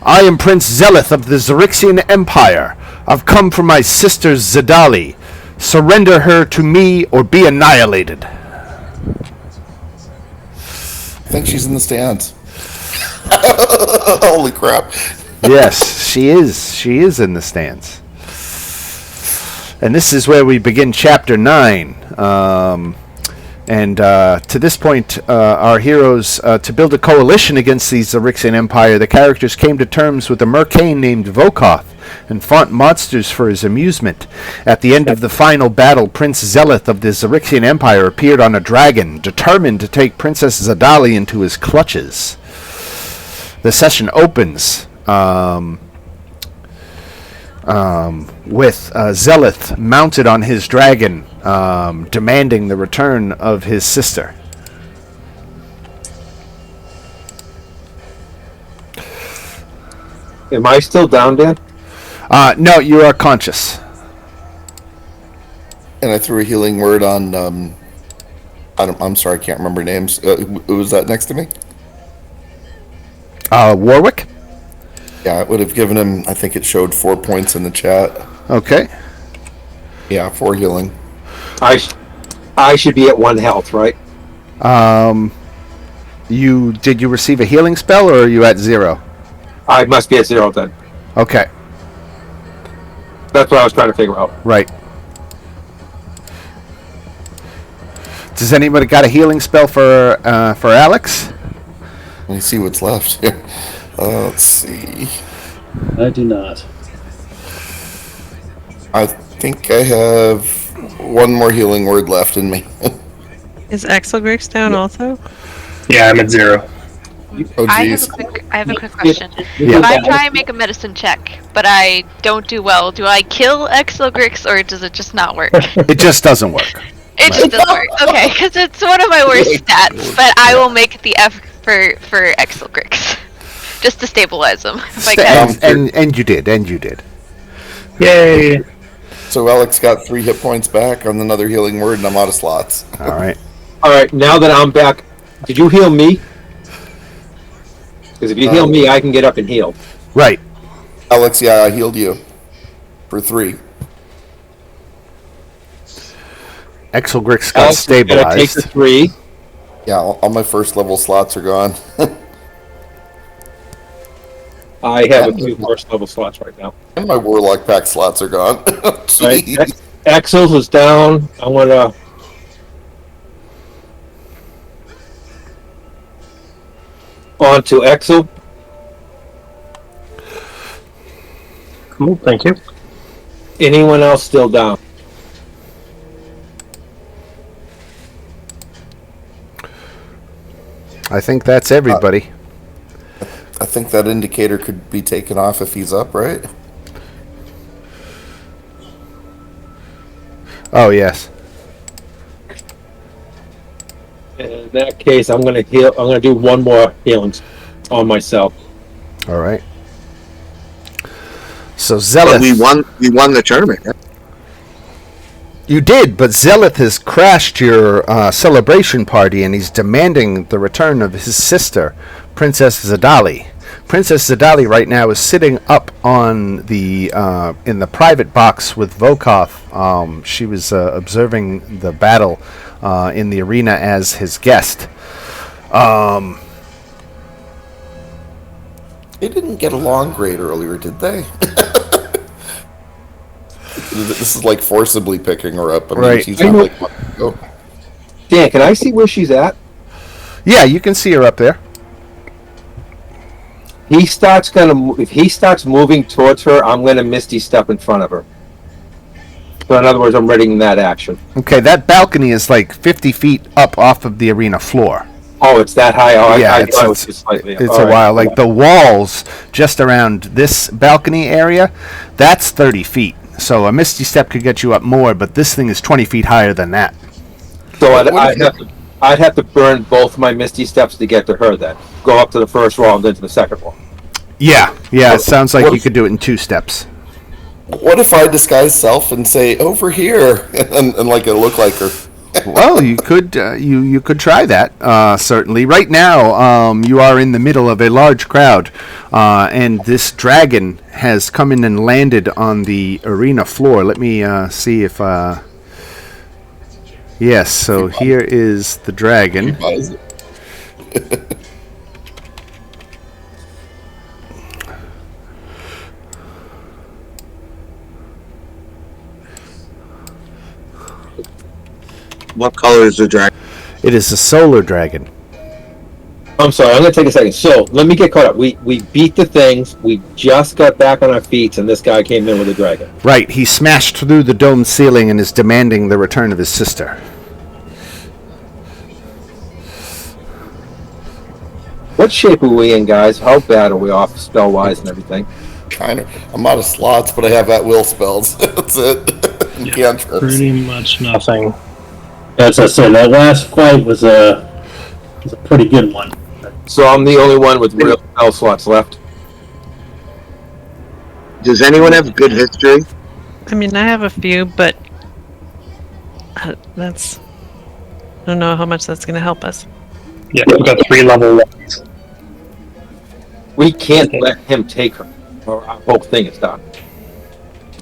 "I am Prince Zeleth of the Xerixian Empire. I've come for my sister Zidali. Surrender her to me or be annihilated." I think she's in the stands. Holy crap. Yes, she is. She is in the stands. And this is where we begin Chapter 9. To this point, our heroes, to build a coalition against the Xerixian Empire, the characters came to terms with a mercane named Vokoth and fought monsters for his amusement. At the end of the final battle, Prince Zeleth of the Xerixian Empire appeared on a dragon, determined to take Princess Zidali into his clutches. The session opens with Zeleth mounted on his dragon, demanding the return of his sister. Am I still down, Dan? No, you are conscious. And I threw a healing word on, I'm sorry, I can't remember names. Who was that next to me? Warwick? Yeah, it would have given him, I think it showed 4 points in the chat. Okay. Yeah, 4 healing. I should be at 1 health, right? Did you receive a healing spell, or are you at 0? I must be at 0 then. Okay. That's what I was trying to figure out. Right. Does anybody got a healing spell for Alex? Let me see what's left here. Let's see. I do not. I think I have 1 more healing word left in me. Is Exelgrix down also? Yeah, I'm at 0. Oh, I jeez. have a quick question. Yeah. If I try and make a medicine check, but I don't do well, do I kill Exelgrix, or does it just not work? It just doesn't work. It just doesn't work. Okay, because it's one of my worst stats, but I will make the effort for Exelgrix. Just to stabilize him, if I can. And you did. Yay! So Alex got 3 hit points back on another healing word, and I'm out of slots. All right. All right, now that I'm back, did you heal me? Because if you heal me, I can get up and heal. Right. Alex, yeah, I healed you for 3. Exelgrix got Alex is gonna take stabilized. the 3. Yeah, all my first level slots are gone. I have a few first level slots right now. And my Warlock pack slots are gone. Right. Jeez. Axels is down. I want to. On to Exel. Cool, thank you. Anyone else still down? I think that's everybody. I think that indicator could be taken off if he's up, right? Oh, yes. In that case, I'm going to heal. I'm going to do one more healing on myself. All right. So But Zealous, we won the tournament. Right? you did, but Zealith has crashed your celebration party, and he's demanding the return of his sister, Princess Zadali. Princess Zadali right now is sitting up on the in the private box with Vokoth. She was observing the battle in the arena as his guest. They didn't get along great earlier, did they? This is like forcibly picking her up. I mean, Right. she's not like... Oh. Dan, can I see where she's at? Yeah, you can see her up there. He starts if he starts moving towards her, I'm gonna Misty step in front of her. So in other words, I'm readying that action. Okay, that balcony is like 50 feet up off of the arena floor. Oh, it's that high. Oh, Yeah, I thought it was just slightly. It's All a right. while. Like the walls just around this balcony area, that's 30 feet. So a Misty Step could get you up more, but this thing is 20 feet higher than that. So I'd have to burn both my Misty Steps to get to her. Then go up to the first wall and then to the second wall. Yeah, it sounds like What you if- could do it in 2 steps. What if I disguise self and say, over here, and like it look like her? Well, you could you could try that, certainly. Right now, you are in the middle of a large crowd, and this dragon has come in and landed on the arena floor. Let me see if... Yes, so here is the dragon. What color is the dragon? It is a solar dragon. I'm sorry. I'm gonna take a second. So let me get caught up. We beat the things. We just got back on our feet, and this guy came in with a dragon. Right, he smashed through the dome ceiling and is demanding the return of his sister. What shape are we in, guys? How bad are we off spell-wise and everything? I'm out of slots, but I have at will spells. That's it. And cantrips. Pretty much nothing. As I said, that last fight was a pretty good one. So I'm the only one with real spell slots left. Does anyone have good history? I mean, I have a few, but that's... I don't know how much that's going to help us. Yeah, we've got 3 level 1s. We can't let him take her, or our whole thing is done.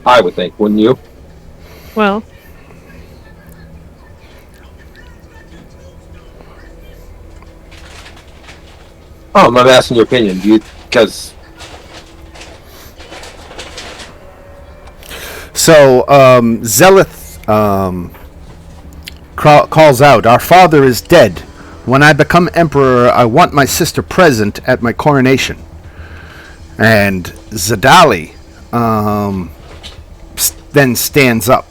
I would think, wouldn't you? Well, Oh, I'm not asking your opinion. Because So, Zelith calls out, "Our father is dead. When I become emperor, I want my sister present at my coronation." And Zadali then stands up,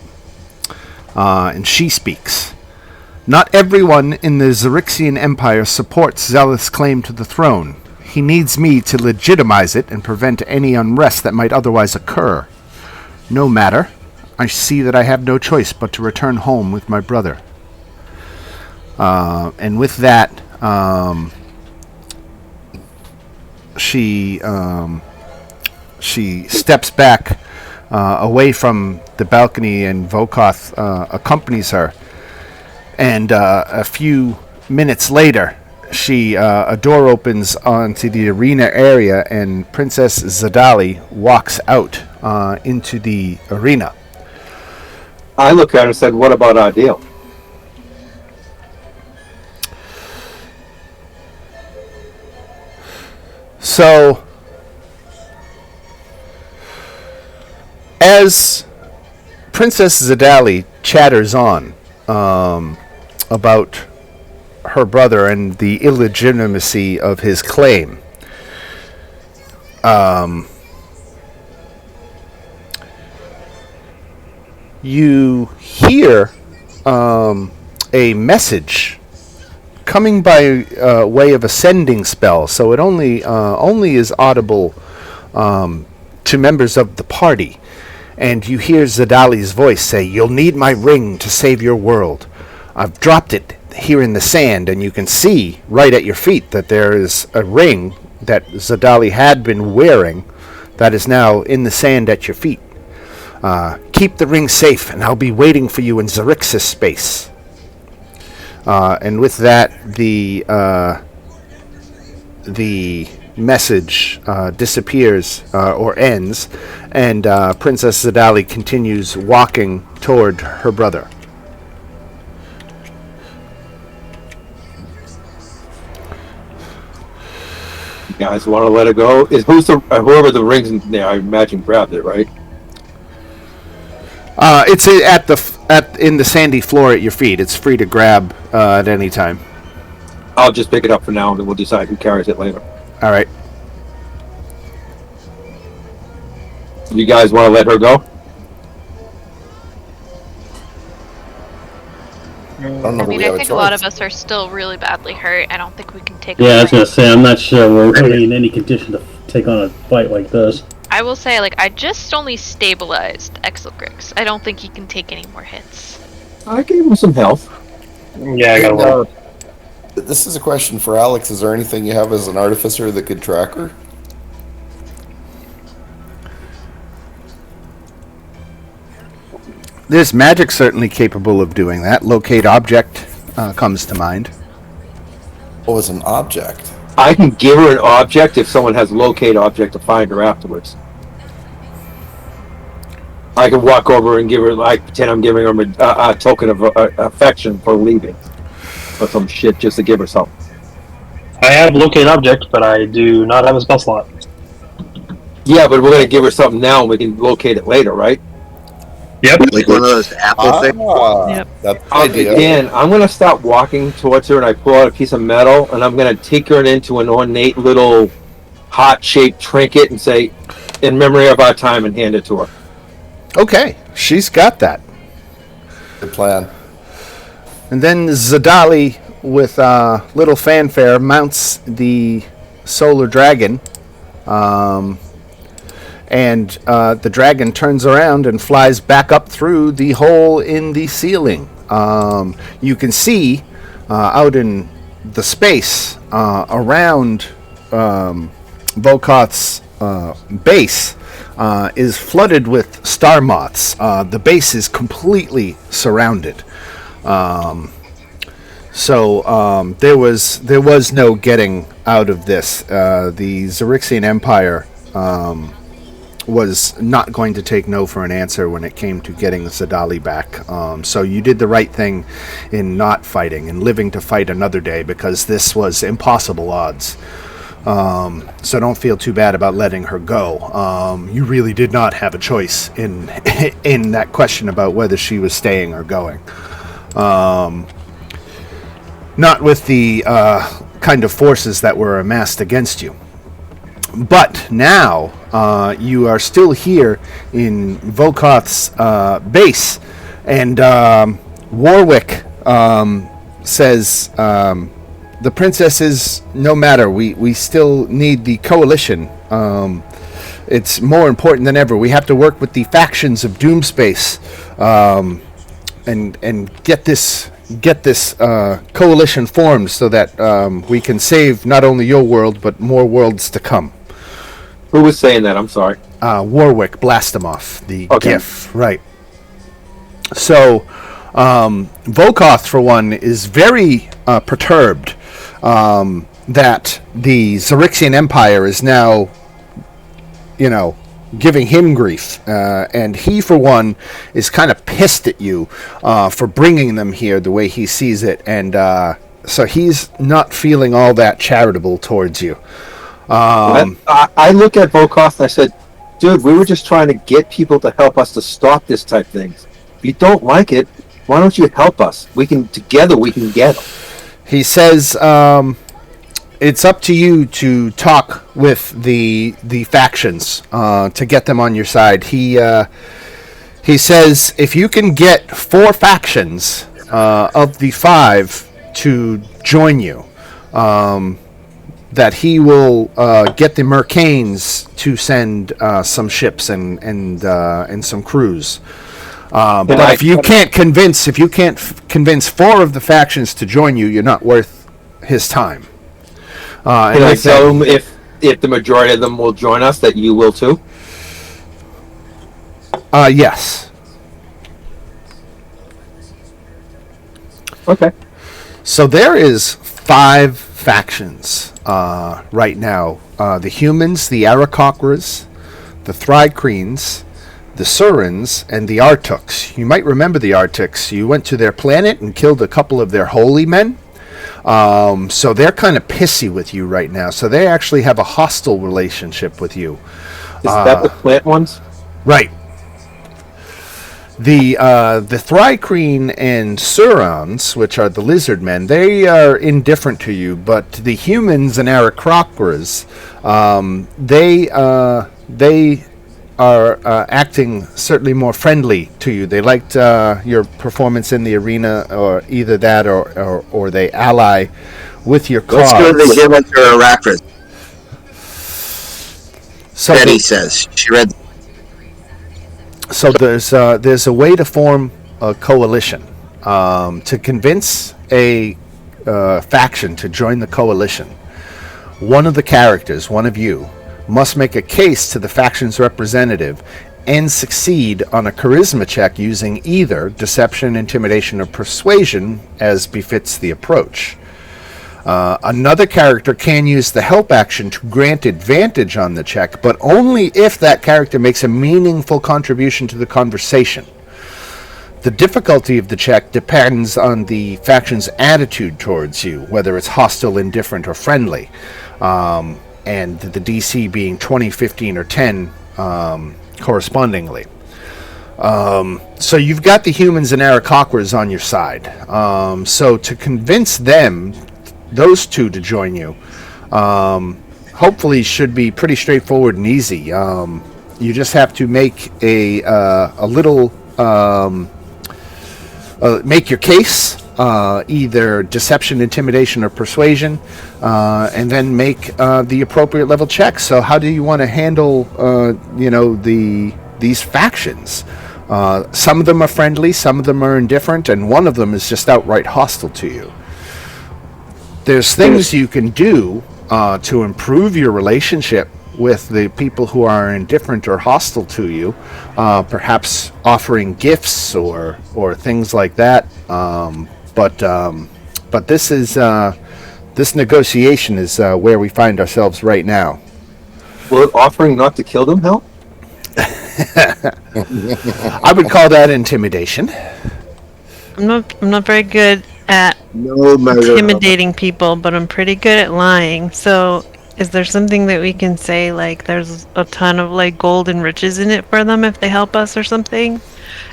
and she speaks. "Not everyone in the Xerixian Empire supports Zelith's claim to the throne. He needs me to legitimize it and prevent any unrest that might otherwise occur. No matter. I see that I have no choice but to return home with my brother." And with that, she steps back away from the balcony, and Vokoth accompanies her. And a few minutes later, a door opens onto the arena area, and Princess Zadali walks out into the arena. I looked at her and said, "What about our deal?" So, as Princess Zadali chatters on about her brother and the illegitimacy of his claim, you hear a message coming by way of a sending spell, so it only is audible to members of the party. And you hear Zadali's voice say, "You'll need my ring to save your world. I've dropped it here in the sand, and you can see right at your feet that there is a ring that Zadali had been wearing that is now in the sand at your feet. Keep the ring safe, and I'll be waiting for you in Xerxes space." And with that, the message disappears or ends, and Princess Zadali continues walking toward her brother. You guys want to let it go? Is whoever the rings in there? I imagine grabbed it, right? It's in the sandy floor at your feet. It's free to grab at any time. I'll just pick it up for now, and then we'll decide who carries it later. All right. You guys want to let her go? I don't know I if mean, we I have think a a lot choice. of us are still really badly hurt. I don't think we can take. Yeah, I a was gonna say, I'm not sure we're really in any condition to take on a fight like this. I will say, like, I just only stabilized Exelgrix. I don't think he can take any more hits. I gave him some health. Yeah, I got a And, little. this is a question for Alex. Is there anything you have as an artificer that could track her? There's magic certainly capable of doing that. Locate object comes to mind. Oh, as an object. I can give her an object if someone has locate object to find her afterwards. I can walk over and give her, like, pretend I'm giving her a token of affection for leaving. Or some shit just to give her something. I have locate object, but I do not have a spell slot. Yeah, but we're going to give her something now and we can locate it later, right? Yep. Like one of those apple things. Yep. That's the idea. Again, I'm going to stop walking towards her and I pull out a piece of metal and I'm going to take her into an ornate little heart-shaped trinket and say, in memory of our time, and hand it to her. Okay, she's got that. Good plan. And then Zadali, with little fanfare, mounts the solar dragon. And the dragon turns around and flies back up through the hole in the ceiling. You can see out in the space around Volkoth's base is flooded with star moths. The base is completely surrounded. So there was no getting out of this. The Xerixian Empire was not going to take no for an answer when it came to getting Zadali back. So you did the right thing in not fighting and living to fight another day, because this was impossible odds. So don't feel too bad about letting her go. You really did not have a choice in in that question about whether she was staying or going. Not with the kind of forces that were amassed against you. But now you are still here in Volkoth's base, and Warwick says, the princess is no matter. We still need the coalition. It's more important than ever. We have to work with the factions of Doomspace and get this coalition formed so that we can save not only your world but more worlds to come. Who was saying that? I'm sorry. Warwick Blastomoff, the Okay. GIF, right. So, Volkoth, for one, is very perturbed that the Xerixian Empire is now, giving him grief. And he, for one, is kind of pissed at you for bringing them here the way he sees it. And so he's not feeling all that charitable towards you. I look at Volkoff and I said, dude, we were just trying to get people to help us to stop this type of things. If you don't like it, why don't you help us? Together we can get them. He says, it's up to you to talk with the factions to get them on your side. He says if you can get 4 factions of the 5 to join you, that he will get the Mercanes to send some ships and some crews. But if you can't convince 4 of the factions to join you, you're not worth his time. Can I tell him if the majority of them will join us, that you will too? Yes. Okay. So there is 5 factions right now. The humans, the Aarakocras, the Thrycreans, the Surans, and the Artuks. You might remember the Artuks. You went to their planet and killed a couple of their holy men. So they're kind of pissy with you right now. So they actually have a hostile relationship with you. Is that the plant ones? Right. The Thrycreen and Surans, which are the lizard men, they are indifferent to you. But the humans and Aarakocras, they are acting certainly more friendly to you. They liked your performance in the arena, or either that, or they ally with your cause. Let's go to the Human to Arachrid. So Betty says she read. So there's a way to form a coalition to convince a faction to join the coalition. One of the characters, one of you, must make a case to the faction's representative and succeed on a charisma check using either deception, intimidation, or persuasion as befits the approach. Another character can use the help action to grant advantage on the check, but only if that character makes a meaningful contribution to the conversation. The difficulty of the check depends on the faction's attitude towards you, whether it's hostile, indifferent, or friendly. And the DC being 20, 15, or 10 correspondingly. So you've got the humans and Aarakocras on your side. So to convince them, those 2 to join you, hopefully should be pretty straightforward and easy. You just have to make a little... make your case, either deception, intimidation, or persuasion, and then make the appropriate level check. So how do you want to handle, these factions? Some of them are friendly, some of them are indifferent, and one of them is just outright hostile to you. There's things you can do to improve your relationship with the people who are indifferent or hostile to you, perhaps offering gifts or things like that. But this is this negotiation is where we find ourselves right now. Will offering not to kill them help? I would call that intimidation. I'm not very good at intimidating people, but I'm pretty good at lying. So is there something that we can say, like there's a ton of like gold and riches in it for them if they help us or something?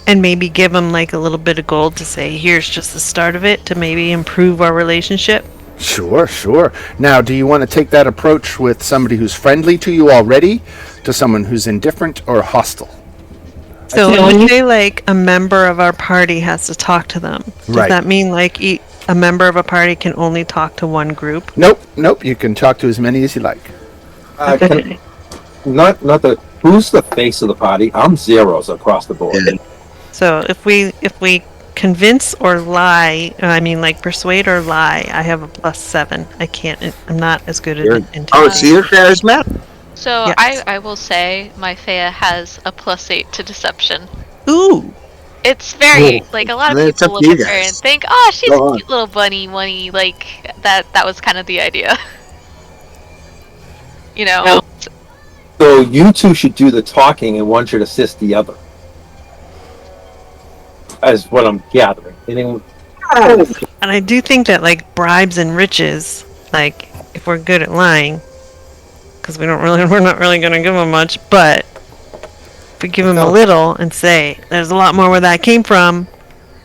And maybe give them like a little bit of gold to say, here's just the start of it to maybe improve our relationship? Sure. Now, do you want to take that approach with somebody who's friendly to you already, to someone who's indifferent or hostile? So when you say like a member of our party has to talk to them, does that mean like a member of a party can only talk to one group? Nope. You can talk to as many as you like. Who's the face of the party? I'm zeros across the board. Yeah. So if we convince or lie, I mean like persuade or lie, I have a +7. I'm not as good at intimidation. Oh, so you're charismatic. So Yes. I will say my Fea has a +8 to deception. Ooh. It's very, like, a lot of It's people up look to you at her and guys. think, oh, she's Go a on. cute little bunny, like, that was kind of the idea. You know? So you 2 should do the talking and one should assist the other. As what I'm gathering. And I do think that like bribes and riches, like if we're good at lying, because we're not really going to give them much. But if we give them a little and say, "There's a lot more where that came from,"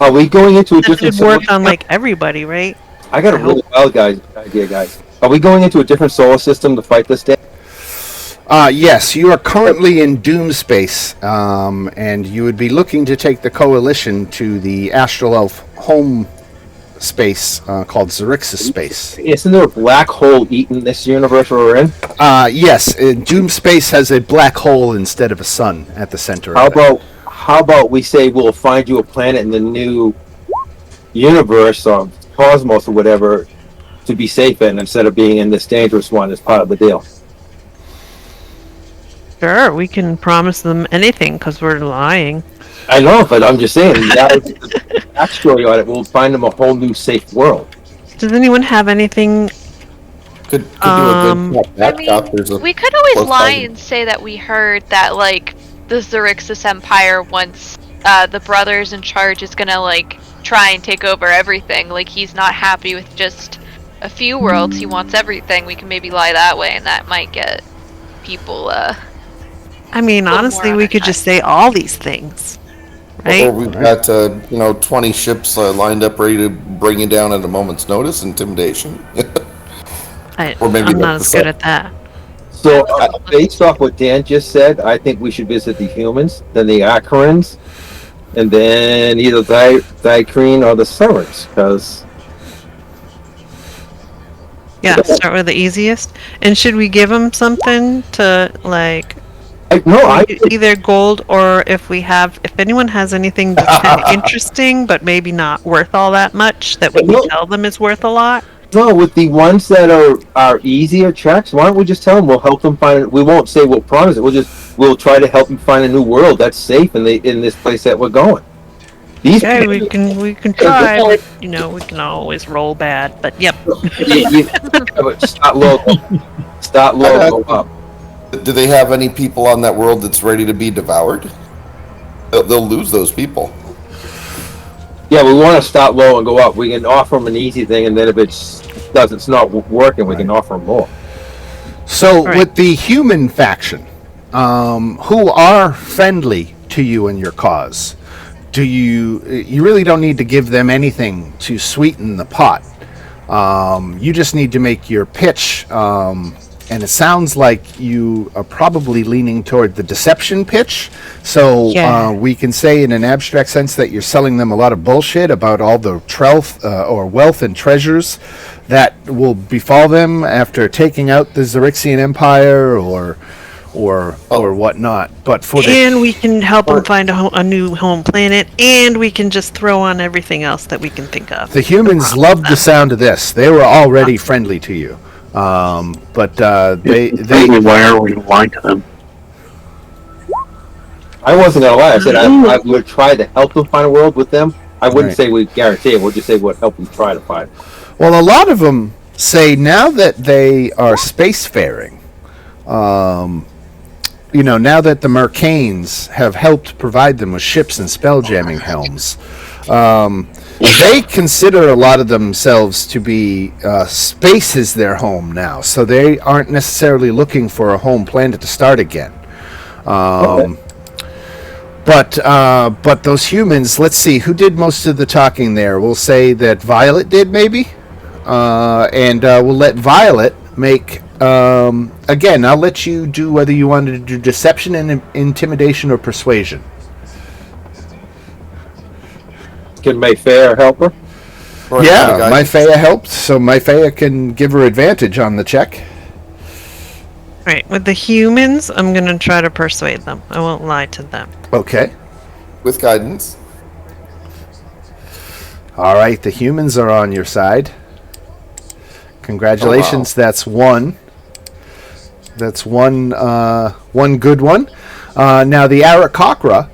Are we going into a that different should work on like everybody, right? I got a really wild idea, guys. Are we going into a different solar system to fight this day? Yes, you are currently in Doom Space, and you would be looking to take the Coalition to the Astral Elf home space called Zerixis Space. Isn't there a black hole eating this universe we're in? Yes, Doom Space has a black hole instead of a sun at the center of it. How about we say we'll find you a planet in the new universe or cosmos or whatever to be safe in instead of being in this dangerous one as part of the deal? Sure, we can promise them anything because we're lying. I know, but I'm just saying that was the backstory on it. We'll find them a whole new safe world. Does anyone have anything? Could do a good backup. We could always lie and say that we heard that, like, the Zerixis Empire, once the brother's in charge, is gonna, like, try and take over everything. Like, he's not happy with just a few worlds, he wants everything. We can maybe lie that way, and that might get people, I mean, honestly, we could just say all these things, right? Or we've got, 20 ships lined up ready to bring you down at a moment's notice, intimidation. Or maybe I'm not as good at that. So, based off what Dan just said, I think we should visit the humans, then the Acarans, and then either Thykreen or the Serents, because... Yeah, start with the easiest. And should we give them something to, like... either gold, or if anyone has anything that's kind of interesting, but maybe not worth all that much, that we can tell them is worth a lot. No, with the ones that are easier checks, why don't we just tell them we'll help them find it? We won't say we'll promise it. We'll try to help them find a new world that's safe in this place that we're going. We can try. But, we can always roll bad. But yep. Start low. Start low. Go up. Do they have any people on that world that's ready to be devoured? They'll lose those people. Yeah, we want to start low and go up. We can offer them an easy thing, and then if it's not working, we can offer them more. So, with the human faction, who are friendly to you and your cause, you really don't need to give them anything to sweeten the pot. You just need to make your pitch. And it sounds like you are probably leaning toward the deception pitch. So we can say in an abstract sense that you're selling them a lot of bullshit about all the wealth and treasures that will befall them after taking out the Xerixian Empire or whatnot. But we can help them find a new home planet, and we can just throw on everything else that we can think of. The humans loved the sound of this. They were already friendly to you. But why are we lying to them? I wasn't gonna lie. I said I would try to help them find a world with them. I wouldn't say we guarantee it. We'll just say we'll help them try to find it. Well, a lot of them say now that they are spacefaring, now that the Mercanes have helped provide them with ships and spelljamming helms, they consider a lot of themselves to be space is their home now, so they aren't necessarily looking for a home planet to start again. But those humans, let's see, who did most of the talking there? We'll say that Violet did, maybe, and we'll let Violet make. Again, I'll let you do whether you want to do deception and intimidation or persuasion. Can Mayfair help her? Yeah, Mayfair helped, so Mayfair can give her advantage on the check. Right, with the humans, I'm going to try to persuade them. I won't lie to them. Okay. With guidance. All right, the humans are on your side. Congratulations, that's one. That's one good one. Now, the Arakocra,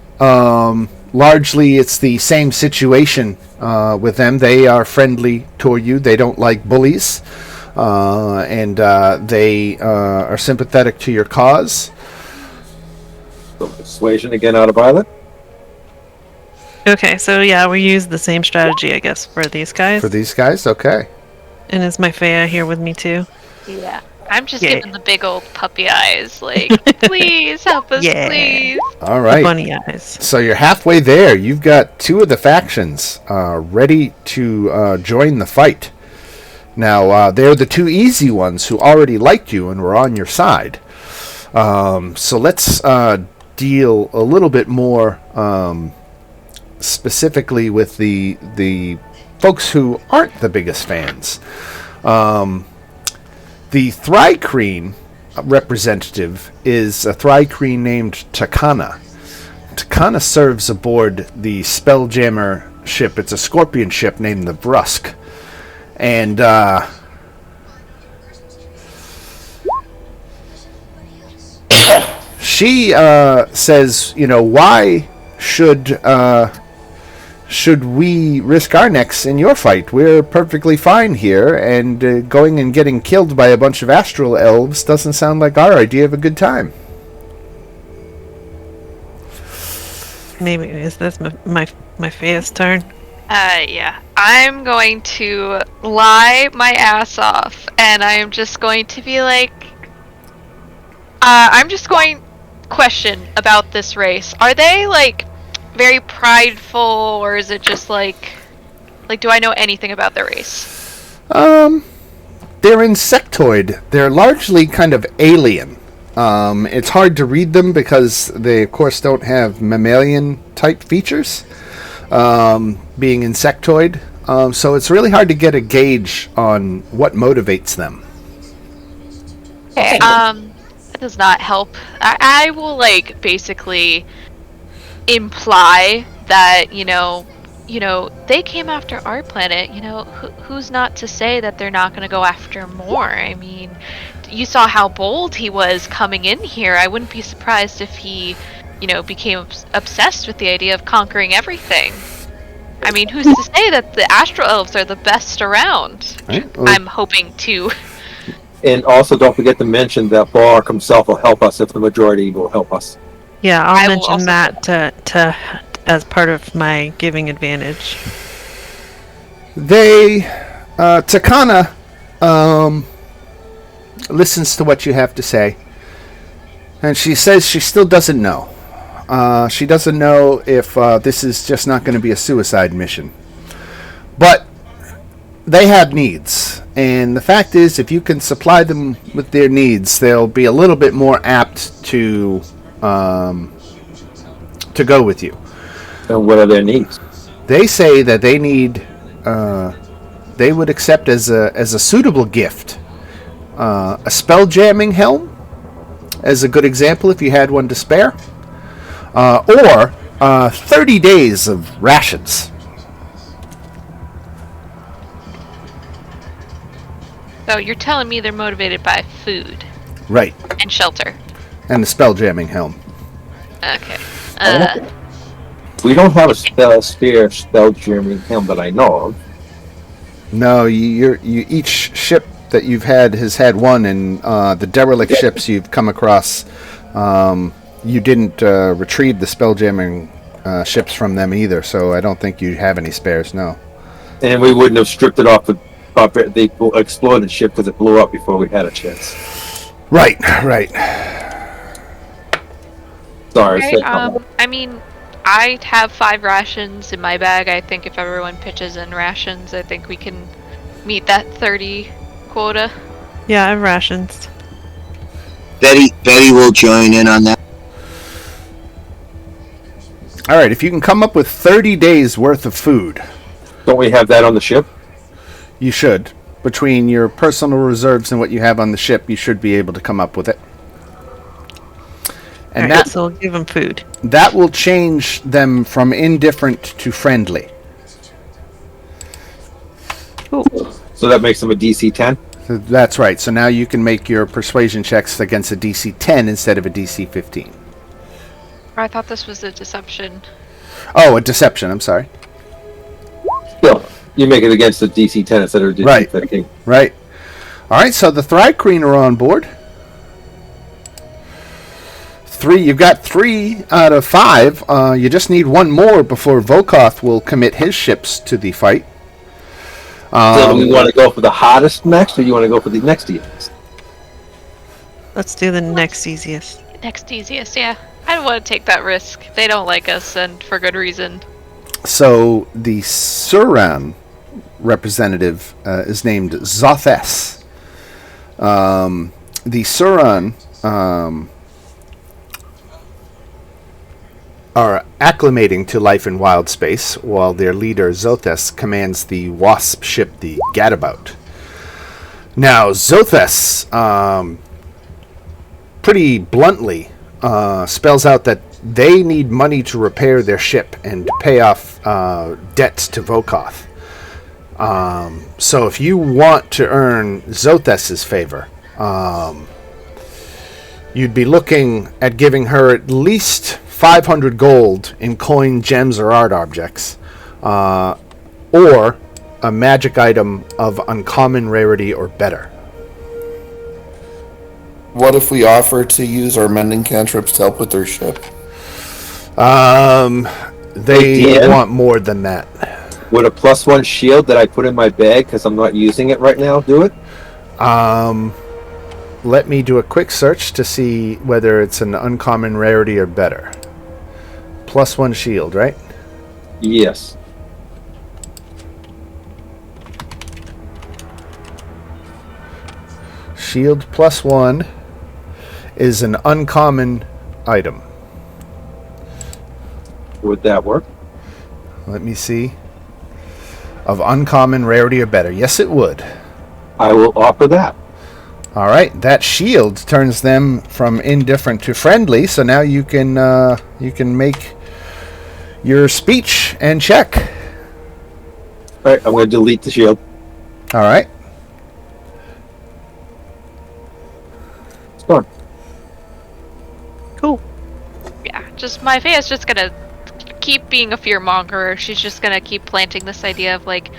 largely it's the same situation with them. They are friendly toward you. They don't like bullies. And they are sympathetic to your cause. So persuasion again out of Violet? Okay, so we use the same strategy, I guess, for these guys. For these guys? Okay. And is Mayfair here with me too? Yeah. I'm just Yeah. giving the big old puppy eyes, like, please help us, Yeah. please. All right. Bunny eyes. So you're halfway there. You've got two of the factions ready to join the fight. Now, they're the two easy ones who already liked you and were on your side. So let's deal a little bit more specifically with the folks who aren't the biggest fans. The Thrycreen representative is a Thrycreen named Takana. Takana serves aboard the Spelljammer ship. It's a scorpion ship named the Brusk. And she says, why should we risk our necks in your fight? We're perfectly fine here, and going and getting killed by a bunch of astral elves doesn't sound like our idea of a good time. Maybe is this my Faye's turn? Yeah. I'm going to lie my ass off, and I'm just going to be like, I'm just going question about this race. Are they, like, very prideful, or is it just like, do I know anything about their race? They're insectoid. They're largely kind of alien. It's hard to read them because they, of course, don't have mammalian-type features, being insectoid. So it's really hard to get a gauge on what motivates them. Okay, that does not help. I will, like, basically imply that, they came after our planet. Who's not to say that they're not going to go after more? I mean, you saw how bold he was coming in here. I wouldn't be surprised if he, became obsessed with the idea of conquering everything. I mean, who's to say that the Astral Elves are the best around? Right. Well, I'm hoping to. And also, don't forget to mention that Bark himself will help us if the majority will help us. Yeah, I I'll will mention also that to as part of my giving advantage. Takana listens to what you have to say, and she says she still doesn't know. She doesn't know if this is just not going to be a suicide mission. But they have needs, and the fact is, if you can supply them with their needs, they'll be a little bit more apt to go with you. And what are their needs? They say that they need, they would accept as a suitable gift, a spell jamming helm, as a good example if you had one to spare, or 30 days of rations. So you're telling me they're motivated by food. Right. And shelter. And the spell jamming helm. Okay. We don't have a spare spell jamming helm that I know of. No, you each ship that you've had has had one, and the derelict ships you've come across, you didn't retrieve the spell jamming ships from them either, so I don't think you have any spares, no. And we wouldn't have stripped it off the exploded ship because it blew up before we had a chance. Right. Sorry. Okay, I mean, I have 5 rations in my bag. I think if everyone pitches in rations, I think we can meet that 30 quota. Yeah, I have rations. Betty will join in on that. All right, if you can come up with 30 days worth of food, Don't we have that on the ship? you should. Between your personal reserves and what you have on the ship, you should be able to come up with it. And Alright, so we'll give them food. that will change them from indifferent to friendly. So that makes them a DC 10? That's right. So now you can make your persuasion checks against a DC 10 instead of a DC 15. I thought this was a deception. Oh, a deception. I'm sorry. Still, you make it against the DC 10 instead of DC Right. 15. Right. All right. So the Thrycreen are on board. You've got 3 out of 5. You just need one more before Volkoth will commit his ships to the fight. So do we want to go for the hottest next, or do you want to go for the next easiest? Let's do the next easiest. Next easiest, yeah. I don't want to take that risk. They don't like us, and for good reason. So the Suran representative is named Zothes. The Suran are acclimating to life in wild space, while their leader Zothes commands the wasp ship, the Gadabout. Now, Zothes, pretty bluntly, spells out that they need money to repair their ship and to pay off debts to Vokoth. So if you want to earn Zothes's favor, you'd be looking at giving her at least 500 gold in coin, gems, or art objects, or a magic item of uncommon rarity or better. What if we offer to use our mending cantrips to help with their ship? They want more than that. Would a +1 shield that I put in my bag because I'm not using it right now do it? Let me do a quick search to see whether it's an uncommon rarity or better. +1 shield, right? Yes. Shield +1 is an uncommon item. Would that work? Let me see. Of uncommon rarity or better. Yes, it would. I will offer that. All right. That shield turns them from indifferent to friendly. So now you can make your speech and check. All right. I'm going to delete the shield. All right. It's gone. Cool. Yeah, just my Faye's just gonna keep being a fearmonger. She's just gonna keep planting this idea of like,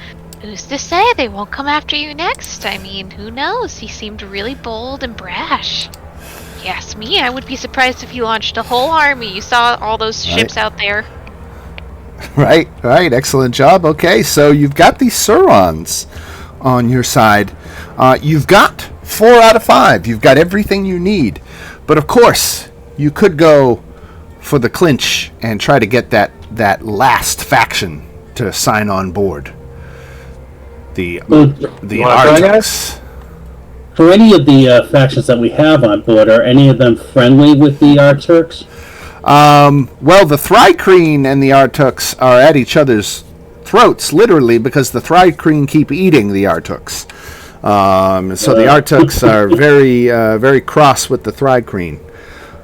who's to say they won't come after you next? I mean, who knows? He seemed really bold and brash. If you ask me, I would be surprised if he launched a whole army. You saw all those ships out there. Right. Excellent job. Okay, so you've got these Surons on your side. You've got 4 out of 5. You've got everything you need. But of course, you could go for the clinch and try to get that last faction to sign on board. The Artux. For any of the factions that we have on board, are any of them friendly with the Arturks? Well, the Thrycreen and the Artux are at each other's throats, literally, because the Thrycreen keep eating the Artux. So the Artux are very, very cross with the Thrycreen.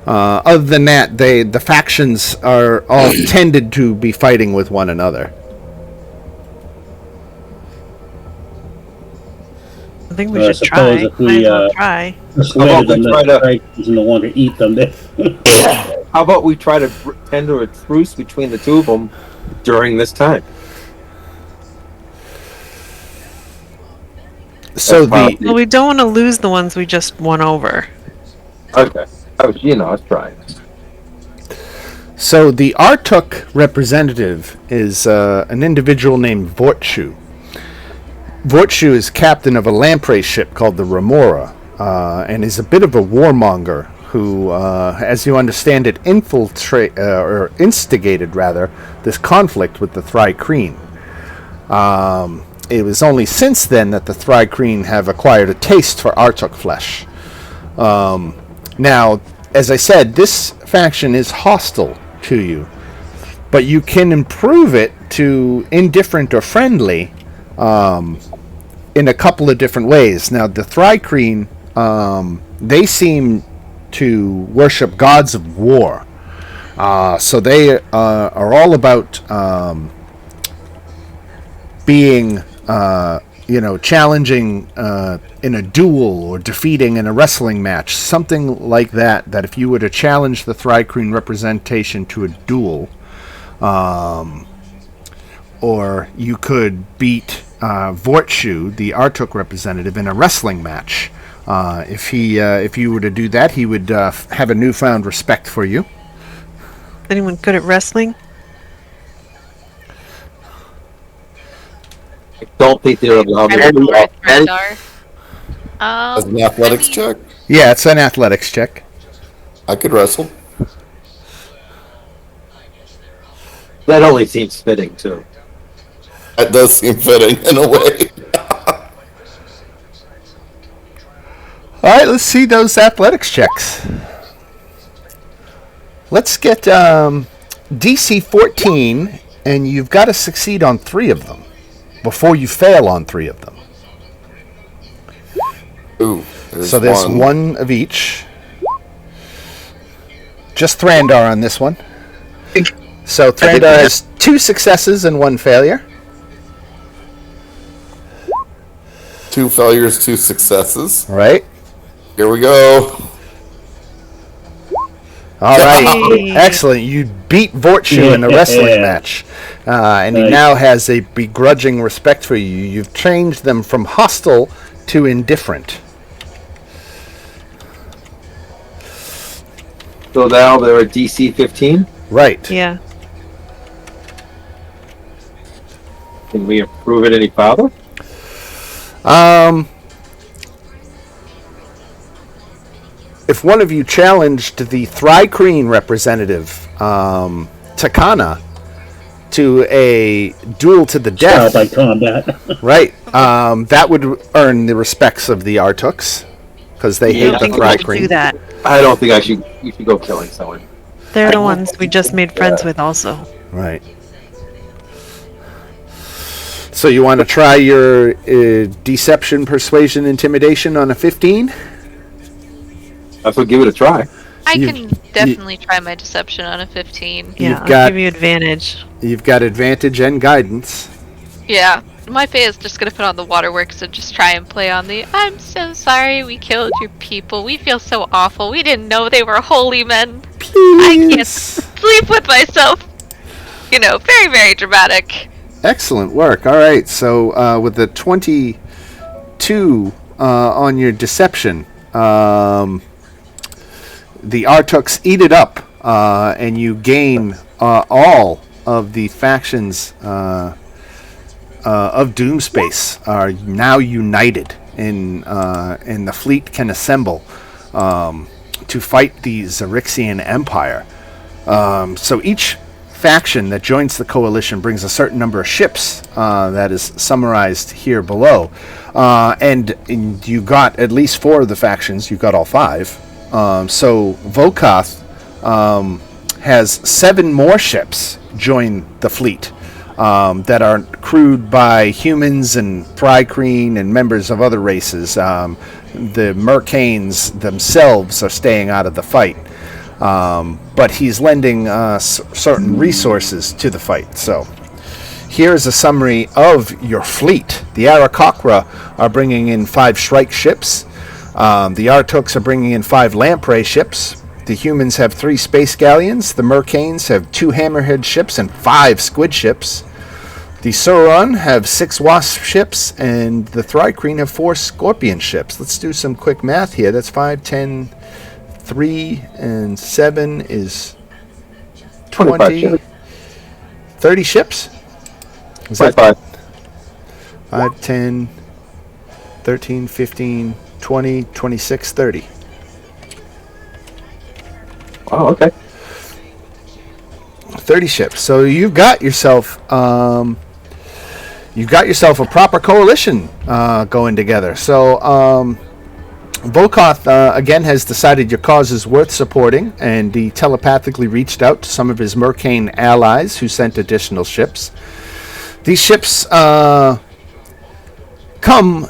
Other than that, the factions are all tended to be fighting with one another. I think we should try. If we, Might as well try. persuaded them that the Titans no longer eat them. How about we try to tender a truce between the two of them during this time? So Well, we don't want to lose the ones we just won over. Okay. I was trying. So the Artuk representative is an individual named Vortshu. Vortshu is captain of a lamprey ship called the Remora, and is a bit of a warmonger who, as you understand it, instigated this conflict with the Thrycreen. It was only since then that the Thrycreen have acquired a taste for Artuk flesh. Now, as I said, this faction is hostile to you, but you can improve it to indifferent or friendly in a couple of different ways. Now, the Thrycreen, they seem to worship gods of war, so they are all about being challenging in a duel or defeating in a wrestling match, something like that. That if you were to challenge the Thrycreen representation to a duel, or you could beat Vortshu, the Artuk representative, in a wrestling match. If you were to do that, he would have a newfound respect for you. Anyone good at wrestling? I don't think they're allowed I don't know to. where threats are. As an athletics check? Yeah, it's an athletics check. I could wrestle. That only seems fitting too. That does seem fitting in a way. All right, let's see those athletics checks. Let's get DC 14, and you've got to succeed on 3 of them before you fail on 3 of them. Ooh, So there's one of each. Just Thrandar on this one. So Thrandar has 2 successes and 1 failure. 2 failures, 2 successes. All right. Here we go. All right. Excellent. You beat Vortshu in a wrestling match. And he now has a begrudging respect for you. You've changed them from hostile to indifferent. So now they're at DC 15. Right. Yeah. Can we improve it any further? If one of you challenged the Thrycreen representative, Takana, to a duel to the death, By combat. right? That would earn the respects of the Artuks because they hate the think we should do Thrycreen. that. I don't think you should go killing someone. They're the ones we just made friends with also. Right. So you want to try your deception, persuasion, intimidation on a 15? That's what. Give it a try. I You- can definitely try my deception on a 15. Yeah, I'll got- give you advantage. You've got advantage and guidance. Yeah. My Fae is just gonna put on the waterworks and just try and play on the I'm so sorry we killed your people. We feel so awful. We didn't know they were holy men. I can't sleep with myself. You know, very, very dramatic. Excellent work. All right. So with the 22 on your deception, the Artuks eat it up, and you gain all of the factions of Doomspace are now united, and the fleet can assemble to fight the Xerixian Empire. So each faction that joins the coalition brings a certain number of ships that is summarized here below, and you got at least 4 of the factions. You got all 5. So Vokoth has 7 more ships join the fleet that are crewed by humans and Thrycreen and members of other races. The Mercanes themselves are staying out of the fight. But he's lending certain resources to the fight. So here's a summary of your fleet. The Arakocra are bringing in 5 Shrike ships. The Artuks are bringing in 5 Lamprey ships. The humans have 3 Space Galleons. The Mercanes have 2 Hammerhead ships and 5 Squid ships. The Sauron have 6 Wasp ships, and the Thrycreen have 4 Scorpion ships. Let's do some quick math here. That's 5, 10... 3 and 7 is 20, 30 ships? Is that 5. 5, 10, 13, 15, 20, 26, 30. Oh, okay. 30 ships. So you've got yourself a proper coalition going together. So Vokoth, again, has decided your cause is worth supporting, and he telepathically reached out to some of his Mercane allies who sent additional ships. These ships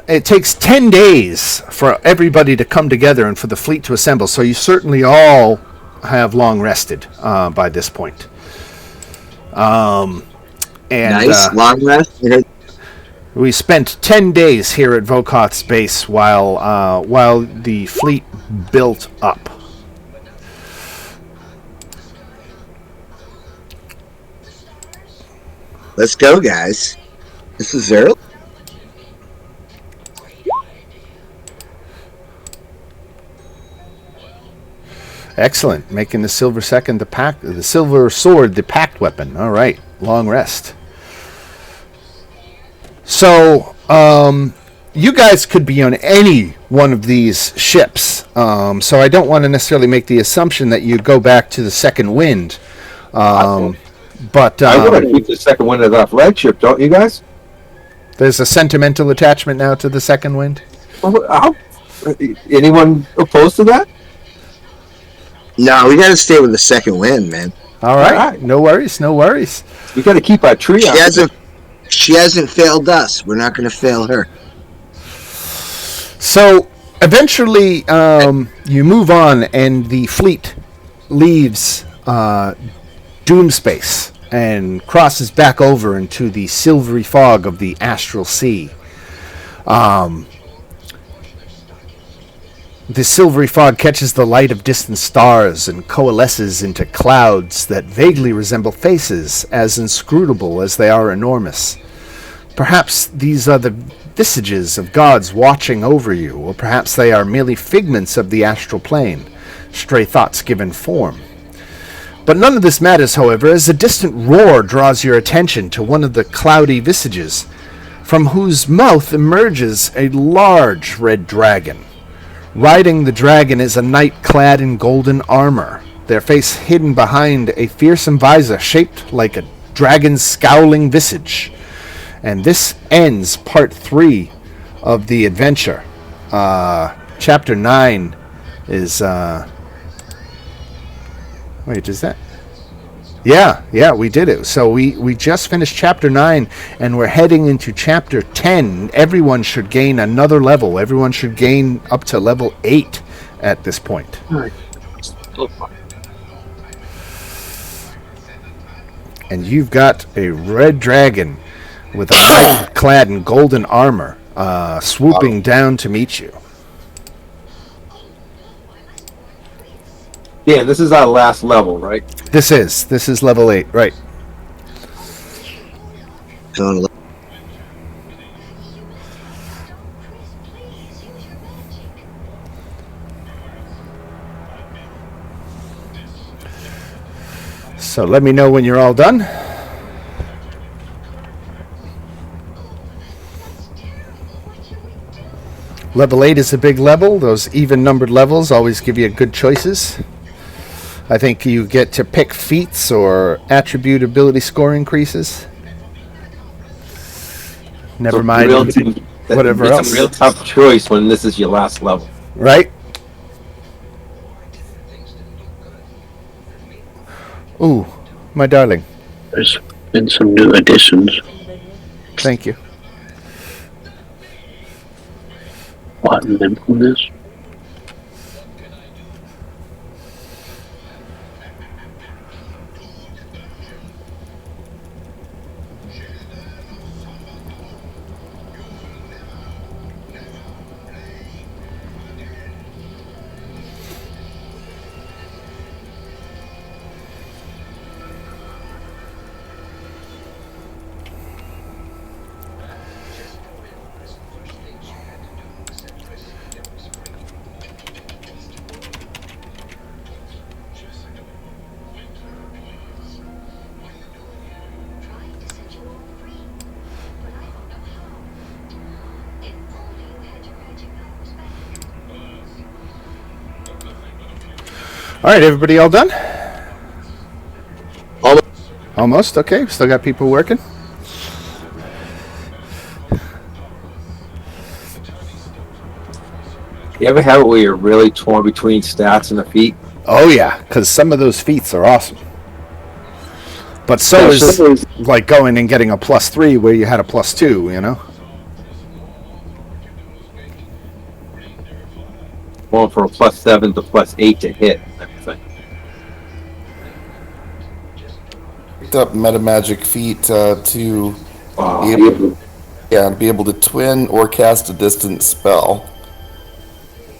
it takes 10 days for everybody to come together and for the fleet to assemble, so you certainly all have long rested by this point. Nice, long rest. We spent 10 days here at Vokoth's base while the fleet built up. Let's go, guys. This is early. Excellent. Making the silver second the silver sword the pact weapon. All right. Long rest. So, you guys could be on any one of these ships, so I don't want to necessarily make the assumption that you go back to the second wind. But I want to keep the second wind of that flagship, don't you guys? There's a sentimental attachment now to the second wind. Anyone opposed to that? No, we got to stay with the second wind, man. All right. No worries. We got to keep our tree out. She hasn't failed us. We're not going to fail her. So eventually, you move on, and the fleet leaves Doom Space and crosses back over into the silvery fog of the astral sea. The silvery fog catches the light of distant stars and coalesces into clouds that vaguely resemble faces, as inscrutable as they are enormous. Perhaps these are the visages of gods watching over you, or perhaps they are merely figments of the astral plane, stray thoughts given form. But none of this matters, however, as a distant roar draws your attention to one of the cloudy visages, from whose mouth emerges a large red dragon. Riding the dragon is a knight clad in golden armor, their face hidden behind a fearsome visor shaped like a dragon's scowling visage. And this ends part 3 of the adventure. Chapter 9 is... Wait, is that... Yeah, we did it. So we just finished Chapter 9, and we're heading into Chapter 10. Everyone should gain another level. Everyone should gain up to level 8 at this point. And you've got a red dragon with a knight clad in golden armor swooping down to meet you. Yeah, this is our last level, right? This is level 8, right? So let me know when you're all done. Level 8 is a big level. Those even-numbered levels always give you good choices. I think you get to pick feats or attribute ability score increases. Never mind whatever else. It's a real tough choice when this is your last level. Right? Ooh, my darling. There's been some new additions. Thank you. What in them on this? All right, everybody all done? Almost. Okay, still got people working. You ever have it where you're really torn between stats and the feet? Oh yeah, because some of those feats are awesome. But so is like going and getting a +3 where you had a +2, you know? Going for a +7 to +8 to hit and everything. Picked up meta magic feat to be able to twin or cast a distant spell.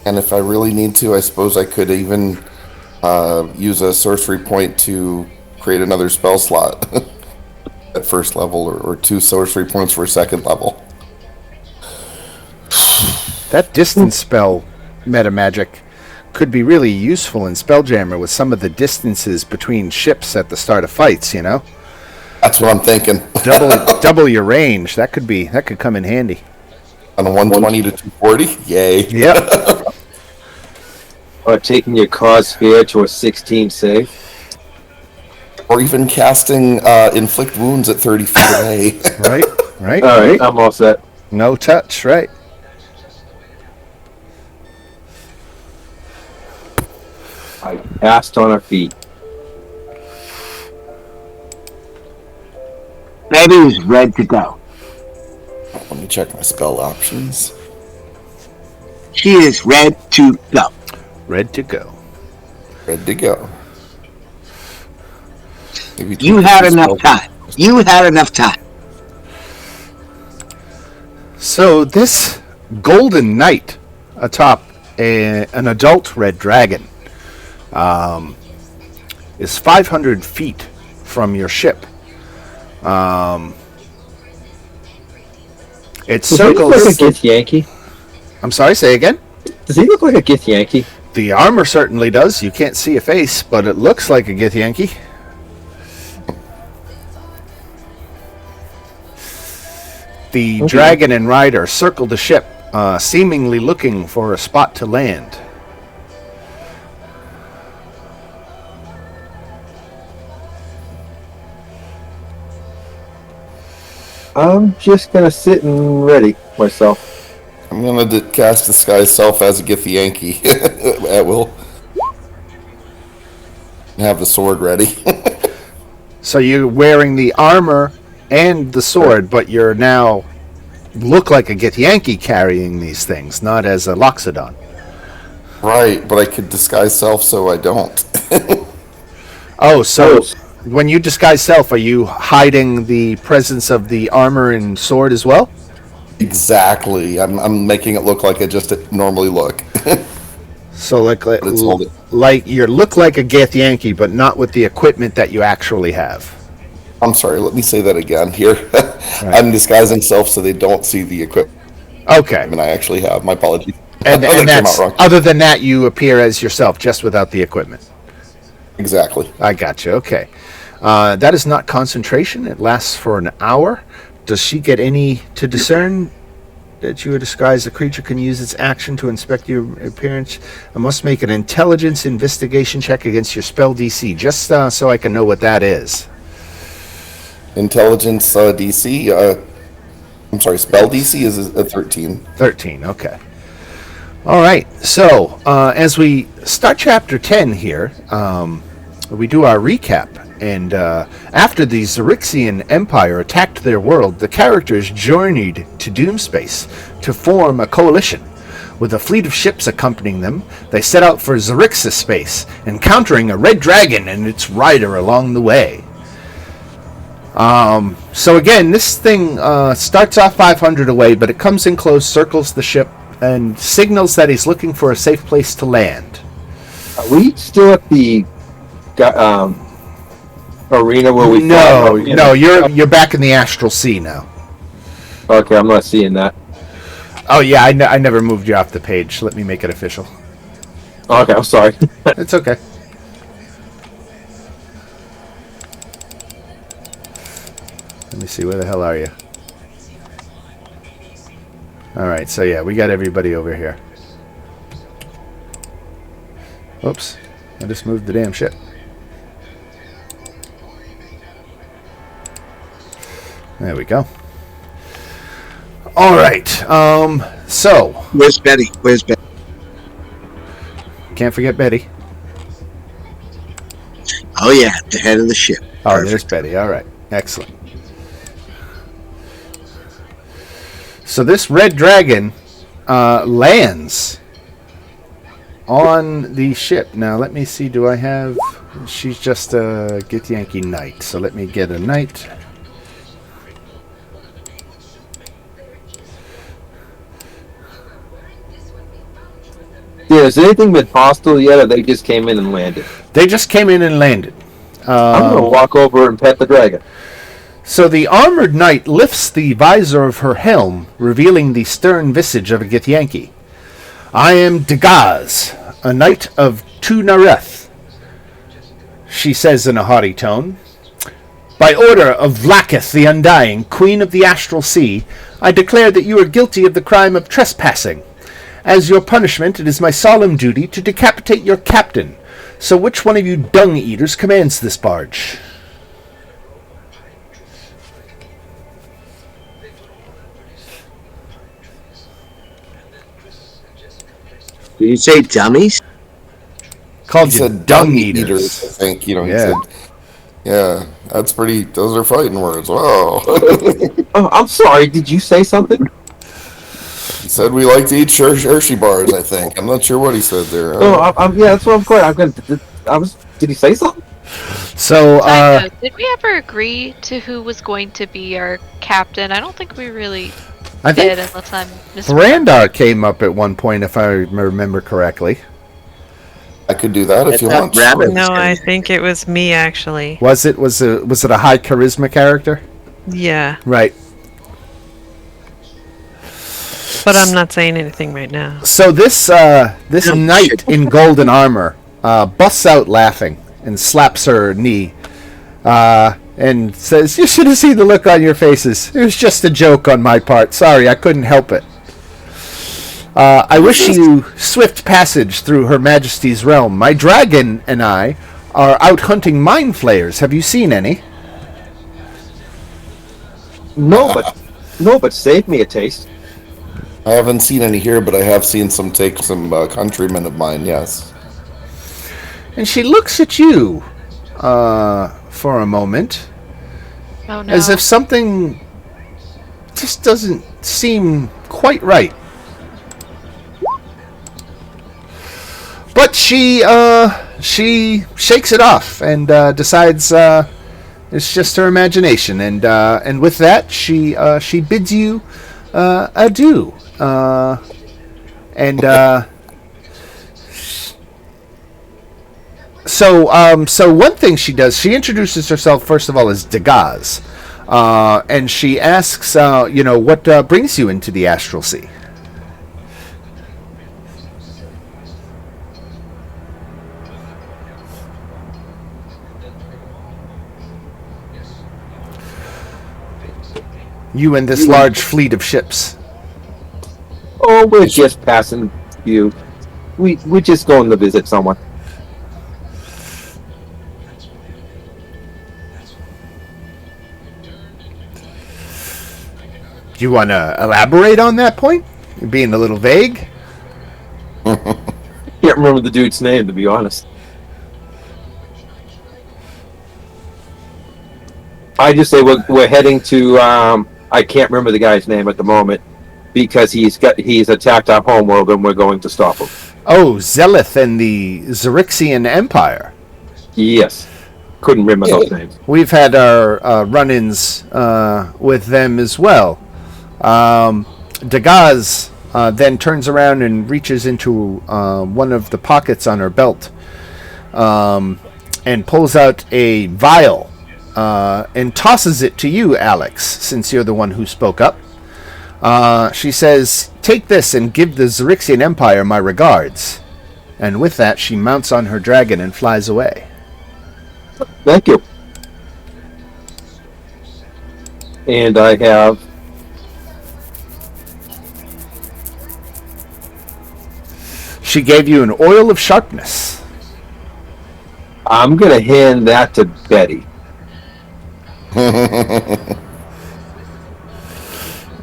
And if I really need to, I suppose I could even use a sorcery point to create another spell slot at first level, or 2 sorcery points for second level. That distance spell meta magic could be really useful in Spelljammer with some of the distances between ships at the start of fights, you know? That's what I'm thinking. double your range. That could come in handy. On a 120 to 240? Yay. Yep. Or taking your cause sphere to a 16 save. Or even casting inflict wounds at 30 feet away. Right. All right, I'm all set. No touch, right? I passed on her feet. Baby is ready to go. Let me check my spell options. She is ready to go. Ready to go. Ready to go. Maybe You had enough time. You had enough time. So this golden knight atop an adult red dragon is 500 feet from your ship. It Does he look like a circles. Gith Yankee? I'm sorry, say again? Does he look like a Gith Yankee? The armor certainly does. You can't see a face, but it looks like a Gith Yankee. The dragon and rider circle the ship, seemingly looking for a spot to land. I'm just gonna sit and ready myself. I'm going to cast Disguise Self as a Gith Yankee at will. And have the sword ready. So you're wearing the armor and the sword, but you're now look like a Gith Yankee carrying these things, not as a Loxodon. Right, but I could Disguise Self so I don't. Oh, so when you disguise self, are you hiding the presence of the armor and sword as well? Exactly. I'm making it look like I just normally look. So like It's you look like a Gith Yankee, but not with the equipment that you actually have. I'm sorry, let me say that again here. Right. I'm disguising self so they don't see the equipment Okay. I actually have. My apologies. And That came that's, out wrong. other than that, you appear as yourself, just without the equipment. Exactly. I got you. Okay. That is not concentration. It lasts for an hour. Does she get any to discern that you are disguised? The creature can use its action to inspect your appearance. I must make an intelligence investigation check against your spell DC, just so I can know what that is. Intelligence DC. I'm sorry, spell DC is a 13. 13, okay. All right, so as we start chapter 10 here, we do our recap. And after the Xerixian Empire attacked their world, the characters journeyed to Doomspace to form a coalition. With a fleet of ships accompanying them, they set out for Xerixis space, encountering a red dragon and its rider along the way. So again, this thing starts off 500 away, but it comes in close, circles the ship, and signals that he's looking for a safe place to land. Are we still at the arena where we No, fought? no, you're back in the Astral Sea now. Okay, I'm not seeing that. Oh yeah, I never moved you off the page. Let me make it official. Okay, I'm sorry. It's okay. Let me see, where the hell are you? Alright, so yeah, we got everybody over here. Oops, I just moved the damn ship. There we go. Alright, so... Where's Betty? Where's Betty? Can't forget Betty. Oh, yeah, the head of the ship. Oh, Perfect. there's Betty. Alright, excellent. So this red dragon lands on the ship. Now, let me see. Do I have... She's just a Gith Yankee knight. So let me get a knight. Yeah, has anything been hostile yet, or they just came in and landed? They just came in and landed. I'm going to walk over and pet the dragon. So the armored knight lifts the visor of her helm, revealing the stern visage of a Gith Yankee. I am Dagaz, a knight of Tu Nareth, she says in a haughty tone. By order of Vlakith the Undying, Queen of the Astral Sea, I declare that you are guilty of the crime of trespassing. As your punishment, it is my solemn duty to decapitate your captain. So which one of you dung-eaters commands this barge? Did you say dummies? Called He you said dung-eaters. I think, you know, Yeah. he said, yeah, that's pretty, those are fighting words. Whoa. Oh, I'm sorry. Did you say something? He said we like to eat Hershey bars, I think. I'm not sure what he said there. Oh, yeah, that's what I'm going. Did he say something? So, Side note, did we ever agree to who was going to be our captain? I don't think we really I think did, unless I'm Brandar came up at one point, if I remember correctly. I could do that if you thought want. Rabbit- No, I think it was me actually. Was it a high charisma character? Yeah, Right. but I'm not saying anything right now. So this knight in golden armor busts out laughing and slaps her knee and says, "You should have seen the look on your faces. It was just a joke on my part. Sorry, I couldn't help it. I wish you swift passage through Her Majesty's realm. My dragon and I are out hunting mind flayers. Have you seen any?" No, but save me a taste. I haven't seen any here, but I have seen some countrymen of mine, yes. And she looks at you for a moment, Oh no. as if something just doesn't seem quite right. But she shakes it off and decides it's just her imagination, and with that she bids you adieu, and so one thing she does, she introduces herself first of all as Dagaz, and she asks, what brings you into the Astral Sea. You and this large fleet of ships. Oh, we're just passing you. We're just going to visit someone. Do you want to elaborate on that point? You're being a little vague. Can't remember the dude's name, to be honest. I just say we're heading to. I can't remember the guy's name at the moment because he's attacked our homeworld and we're going to stop him. Oh, Zelith and the Xerixian Empire. Yes, couldn't remember those names. We've had our run-ins with them as well. Dagaz then turns around and reaches into one of the pockets on her belt and pulls out a vial and tosses it to you, Alex, since you're the one who spoke up. She says, "Take this and give the Xerixian Empire my regards." And with that, she mounts on her dragon and flies away. Thank you. And I have. She gave you an oil of sharpness. I'm gonna hand that to Betty.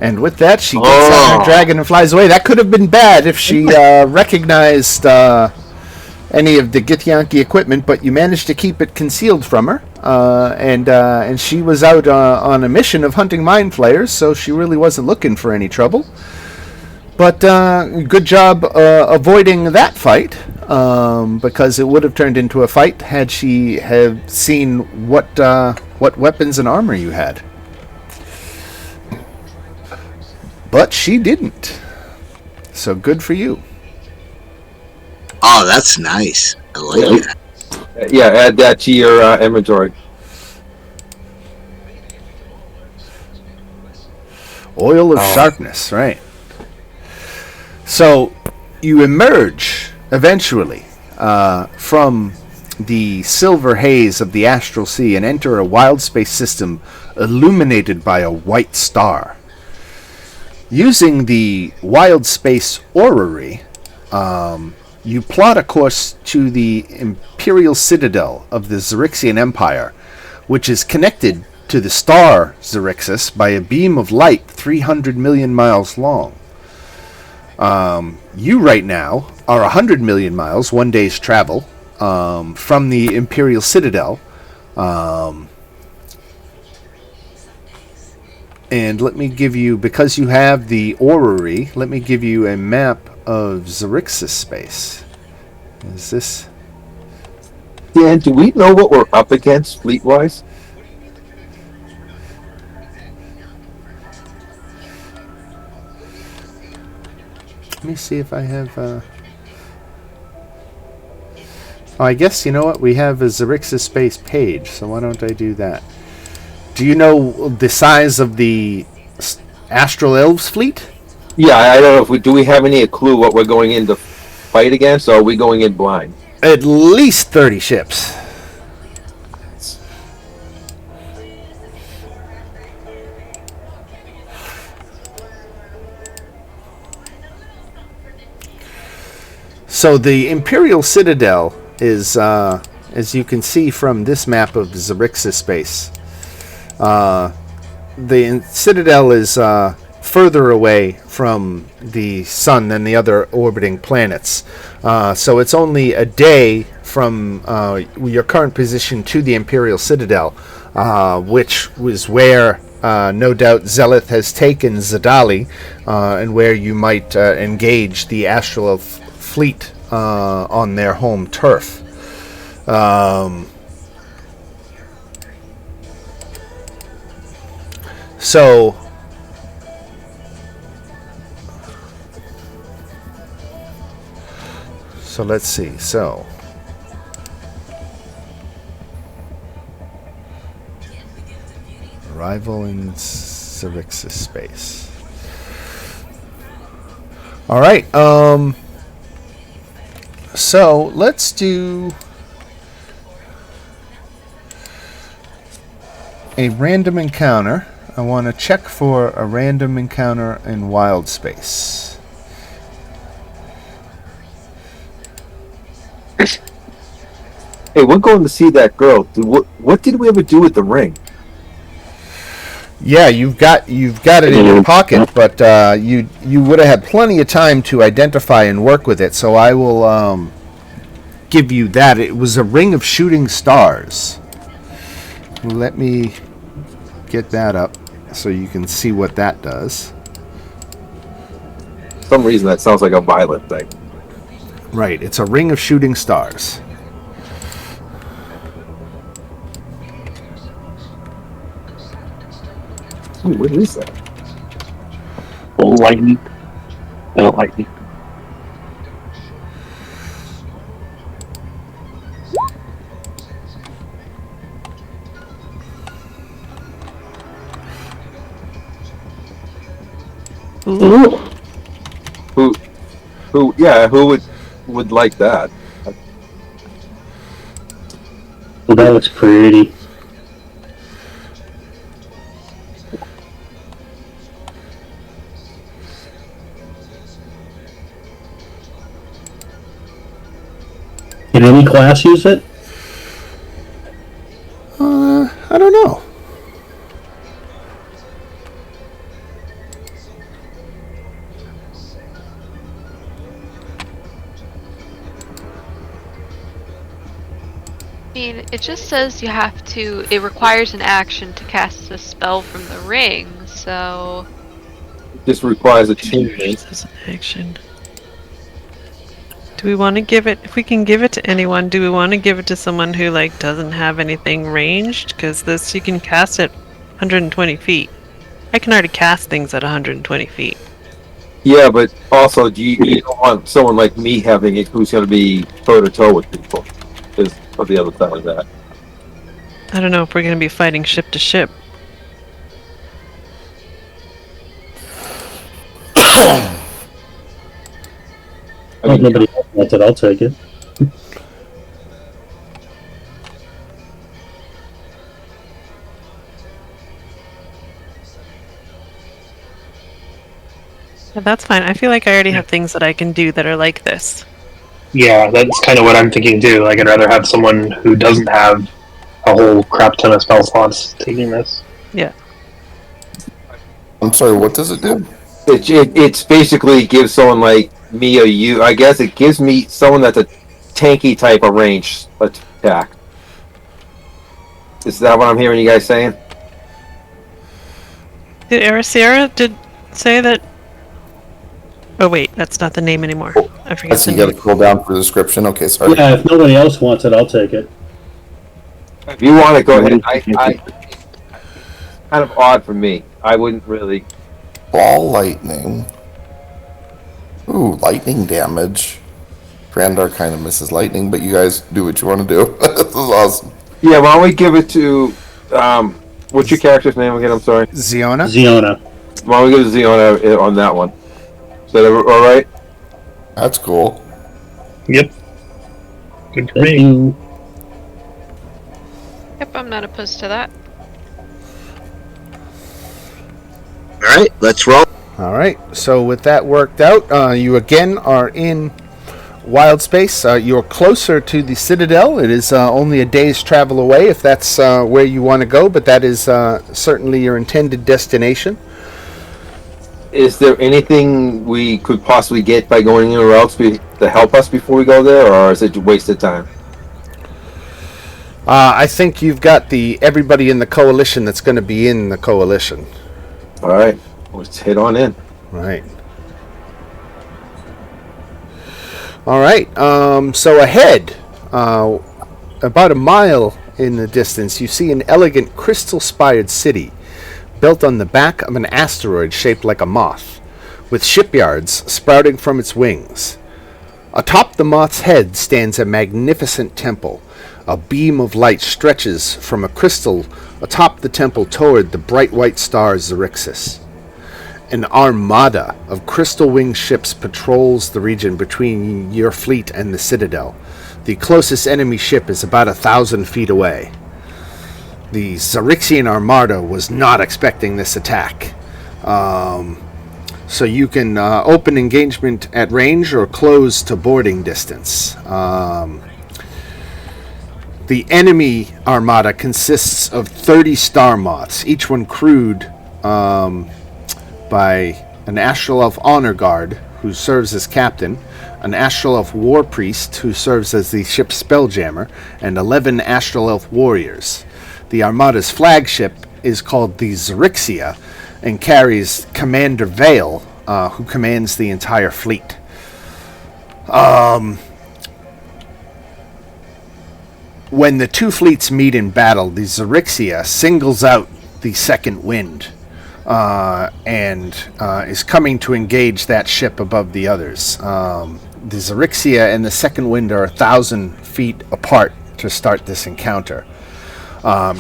And with that, she gets on her dragon and flies away. That could have been bad if she recognized any of the Githyanki equipment, but you managed to keep it concealed from her. And she was out on a mission of hunting mind flayers, so she really wasn't looking for any trouble. But good job avoiding that fight, because it would have turned into a fight had she have seen what weapons and armor you had. But she didn't. So good for you. Oh, that's nice. I like that. Yeah, add that to your inventory. Oil of sharpness, right. So you emerge eventually from the silver haze of the astral sea and enter a wild space system illuminated by a white star. Using the wild space orrery, you plot a course to the imperial citadel of the Xerixian Empire, which is connected to the star Xerixis by a beam of light 300 million miles long. You right now are 100 million miles, 1 day's travel, from the imperial citadel. And let me give you, because you have the orrery, let me give you a map of Xerixis space. Is this... Dan, do we know what we're up against fleet-wise? Let me see if I have... Oh, I guess, you know what? We have a Xerixis space page, so why don't I do that? Do you know the size of the Astral Elves fleet? Yeah, I don't know if do we have any clue what we're going in to fight against, or are we going in blind? At least 30 ships. So the Imperial Citadel is, as you can see from this map of Xerixis space, the Citadel is further away from the sun than the other orbiting planets. So it's only a day from your current position to the Imperial Citadel, which was where no doubt Zelith has taken Zadali, and where you might engage the Astral fleet on their home turf. So let's see. So arrival in Xerixis space. All right. So let's do a random encounter. I want to check for a random encounter in wild space. Hey, we're going to see that girl. What did we ever do with the ring? Yeah, you've got it in your pocket, but you would have had plenty of time to identify and work with it. So I will give you that. It was a ring of shooting stars. Let me get that up so you can see what that does. For some reason that sounds like a violent thing. Right, it's a ring of shooting stars. Ooh, what is that? Full lightning. Lightning. Ooh. Who would like that? Well, that looks pretty. Can any class use it? I don't know. I mean, it just says you have to. It requires an action to cast a spell from the ring, so. This requires a change. As an action. Do we want to give it? If we can give it to anyone, do we want to give it to someone who like doesn't have anything ranged? Because this you can cast at 120 feet. I can already cast things at 120 feet. Yeah, but also, you don't want someone like me having it who's going to be toe-to-toe with people. Is on the other side of that. I don't know if we're going to be fighting ship to ship. Nobody else wants it, I'll take it. Yeah, that's fine. I feel like I already have things that I can do that are like this. Yeah, that's kind of what I'm thinking too. Like, I'd rather have someone who doesn't have a whole crap ton of spell slots taking this. Yeah. I'm sorry, what does it do? It's basically gives someone like me or you. I guess it gives me someone that's a tanky type of range attack. Is that what I'm hearing you guys saying? Did Aracera say that? Oh wait, that's not the name anymore. I forget So the you got name. to scroll down for the description. Okay, sorry. Yeah, if nobody else wants it, I'll take it. If you want to go ahead, I kind of odd for me. I wouldn't really. Ball lightning. Ooh, lightning damage. Grandar kind of misses lightning, but you guys do what you want to do. This is awesome. Yeah, why don't we give it to what's your character's name again? I'm sorry. Ziona? Ziona. Why don't we give it to Ziona on that one? Is that all right? That's cool. Yep. Good for Thank me. you. Yep, I'm not opposed to that. All right, let's roll. All right. So with that worked out, you again are in wild space. You're closer to the Citadel. It is only a day's travel away if that's where you want to go, but that is certainly your intended destination. Is there anything we could possibly get by going anywhere else to help us before we go there, or is it a waste of time? I think you've got everybody in the coalition that's going to be in the coalition. All right, let's head on in. Right. All right. So ahead, about a mile in the distance, you see an elegant crystal-spired city built on the back of an asteroid shaped like a moth, with shipyards sprouting from its wings. Atop the moth's head stands a magnificent temple. A beam of light stretches from a crystal atop the temple toward the bright white star Xerxes. An armada of crystal-winged ships patrols the region between your fleet and the Citadel. The closest enemy ship is about 1,000 feet away. The Xerexian armada was not expecting this attack. So you can open engagement at range or close to boarding distance. The enemy armada consists of 30 star moths, each one crewed by an Astral Elf Honor Guard, who serves as captain, an Astral Elf War Priest, who serves as the ship's Spelljammer, and 11 Astral Elf Warriors. The Armada's flagship is called the Xerexia and carries Commander Vale, who commands the entire fleet. When the two fleets meet in battle, the Xerexia singles out the second wind and is coming to engage that ship above the others. The Xerexia and the second wind are 1,000 feet apart to start this encounter.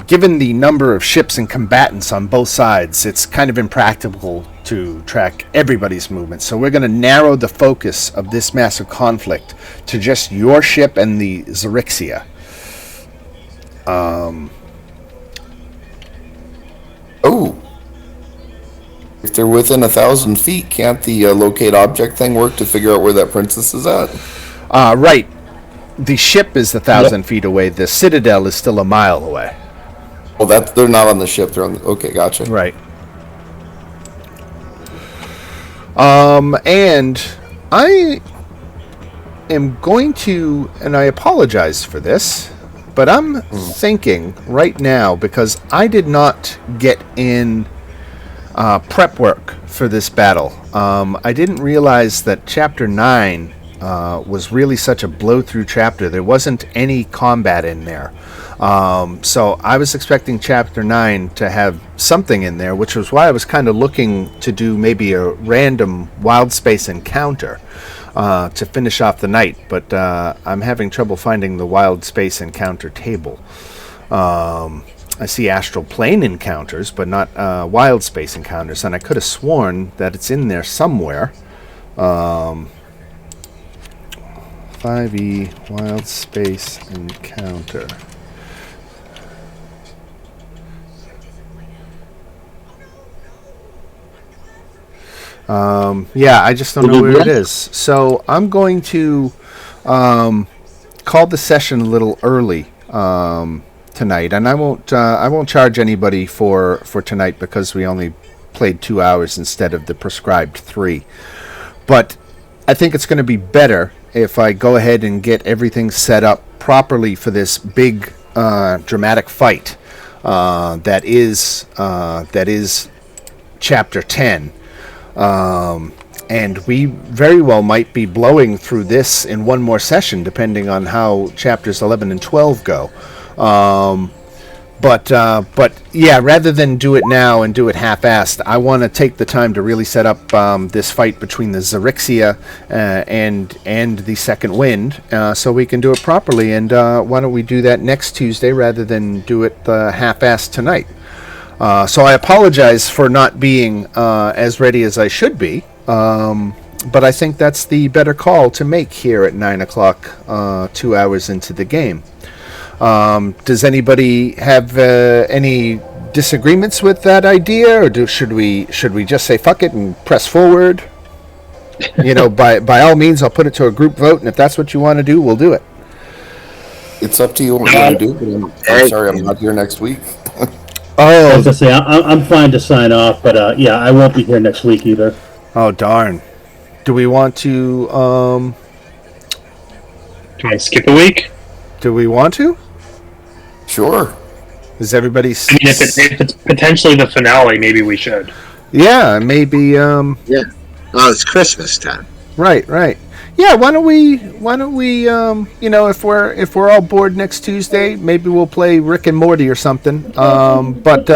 Given the number of ships and combatants on both sides, it's kind of impractical to track everybody's movement. So we're going to narrow the focus of this massive conflict to just your ship and the Xerexia. If they're within 1,000 feet, can't the locate object thing work to figure out where that princess is at? Right. The ship is 1,000 feet away. The Citadel is still a mile away. Well, they're not on the ship. They're on. Okay, gotcha. Right. And I am going to, and I apologize for this, but I'm thinking right now, because I did not get in prep work for this battle. I didn't realize that Chapter 9 was really such a blow-through chapter. There wasn't any combat in there. So I was expecting Chapter 9 to have something in there, which was why I was kind of looking to do maybe a random wild space encounter to finish off the night. But I'm having trouble finding the wild space encounter table. I see astral plane encounters, but not wild space encounters, and I could have sworn that it's in there somewhere. 5e wild space encounter. Yeah, I just don't know where it is. So I'm going to call the session a little early tonight, and I won't charge anybody for tonight because we only played 2 hours instead of the prescribed 3. But I think it's going to be better if I go ahead and get everything set up properly for this big dramatic fight that is Chapter 10. And we very well might be blowing through this in one more session, depending on how chapters 11 and 12 go. But yeah, rather than do it now and do it half-assed, I want to take the time to really set up this fight between the Xerixia and the Second Wind, so we can do it properly. And why don't we do that next Tuesday rather than do it half-assed tonight? So I apologize for not being as ready as I should be, but I think that's the better call to make here at 9 o'clock, 2 hours into the game. Does anybody have any disagreements with that idea, or should we just say fuck it and press forward? You know, by all means, I'll put it to a group vote, and if that's what you want to do, we'll do it. It's up to you what you want to do, but I'm sorry I'm not here next week. I was gonna say I'm fine to sign off, but yeah, I won't be here next week either. Oh darn! Do we want to? Do you want to skip a week? Do we want to? Sure. Is everybody? I mean, if it's potentially the finale, maybe we should. Yeah, maybe. Yeah. Oh, it's Christmas time. Right. Yeah. Why don't we? You know, if we're all bored next Tuesday, maybe we'll play Rick and Morty or something. But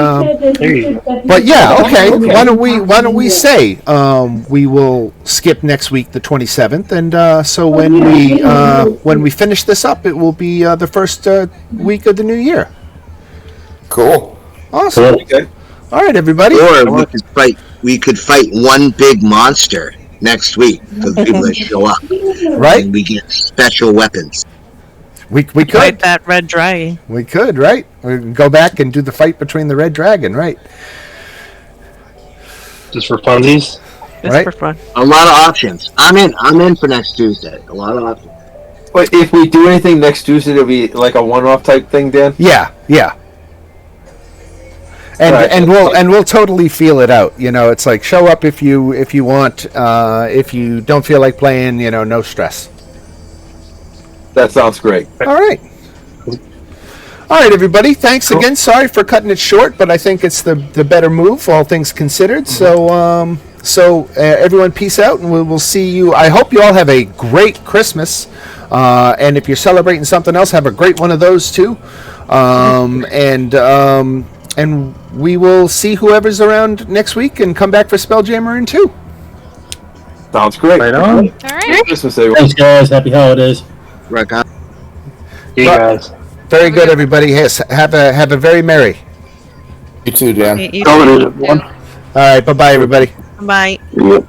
yeah, okay. Why don't we say we will skip next week, the 27th, and so when we finish this up, it will be the first week of the new year. Cool. Awesome. Okay. All right, everybody. Or we could fight one big monster next week for the people that show up. Right. And we get special weapons. We Fight could. that red dragon. We could, right? We can go back and do the fight between the Red Dragon, right? Just for funsies? Just Right. for fun. A lot of options. I'm in for next Tuesday. A lot of options. But if we do anything next Tuesday, it'll be like a one-off type thing, Dan. Yeah. And Right. and we'll totally feel it out. You know, it's like show up if you want. If you don't feel like playing, you know, no stress. That sounds great. All right, everybody. Thanks again. Sorry for cutting it short, but I think it's the better move, all things considered. So everyone, peace out, and we will see you. I hope you all have a great Christmas, and if you're celebrating something else, have a great one of those too. And we will see whoever's around next week and come back for Spelljammer in 2. Sounds great. Right on. All right. Christmas, everyone. Thanks, guys. Happy holidays. Rock on. You guys. Very good, everybody. Yes, have a very merry. You too, Dan. You- Holidays, everyone. All right, bye-bye, everybody. Bye. Yep.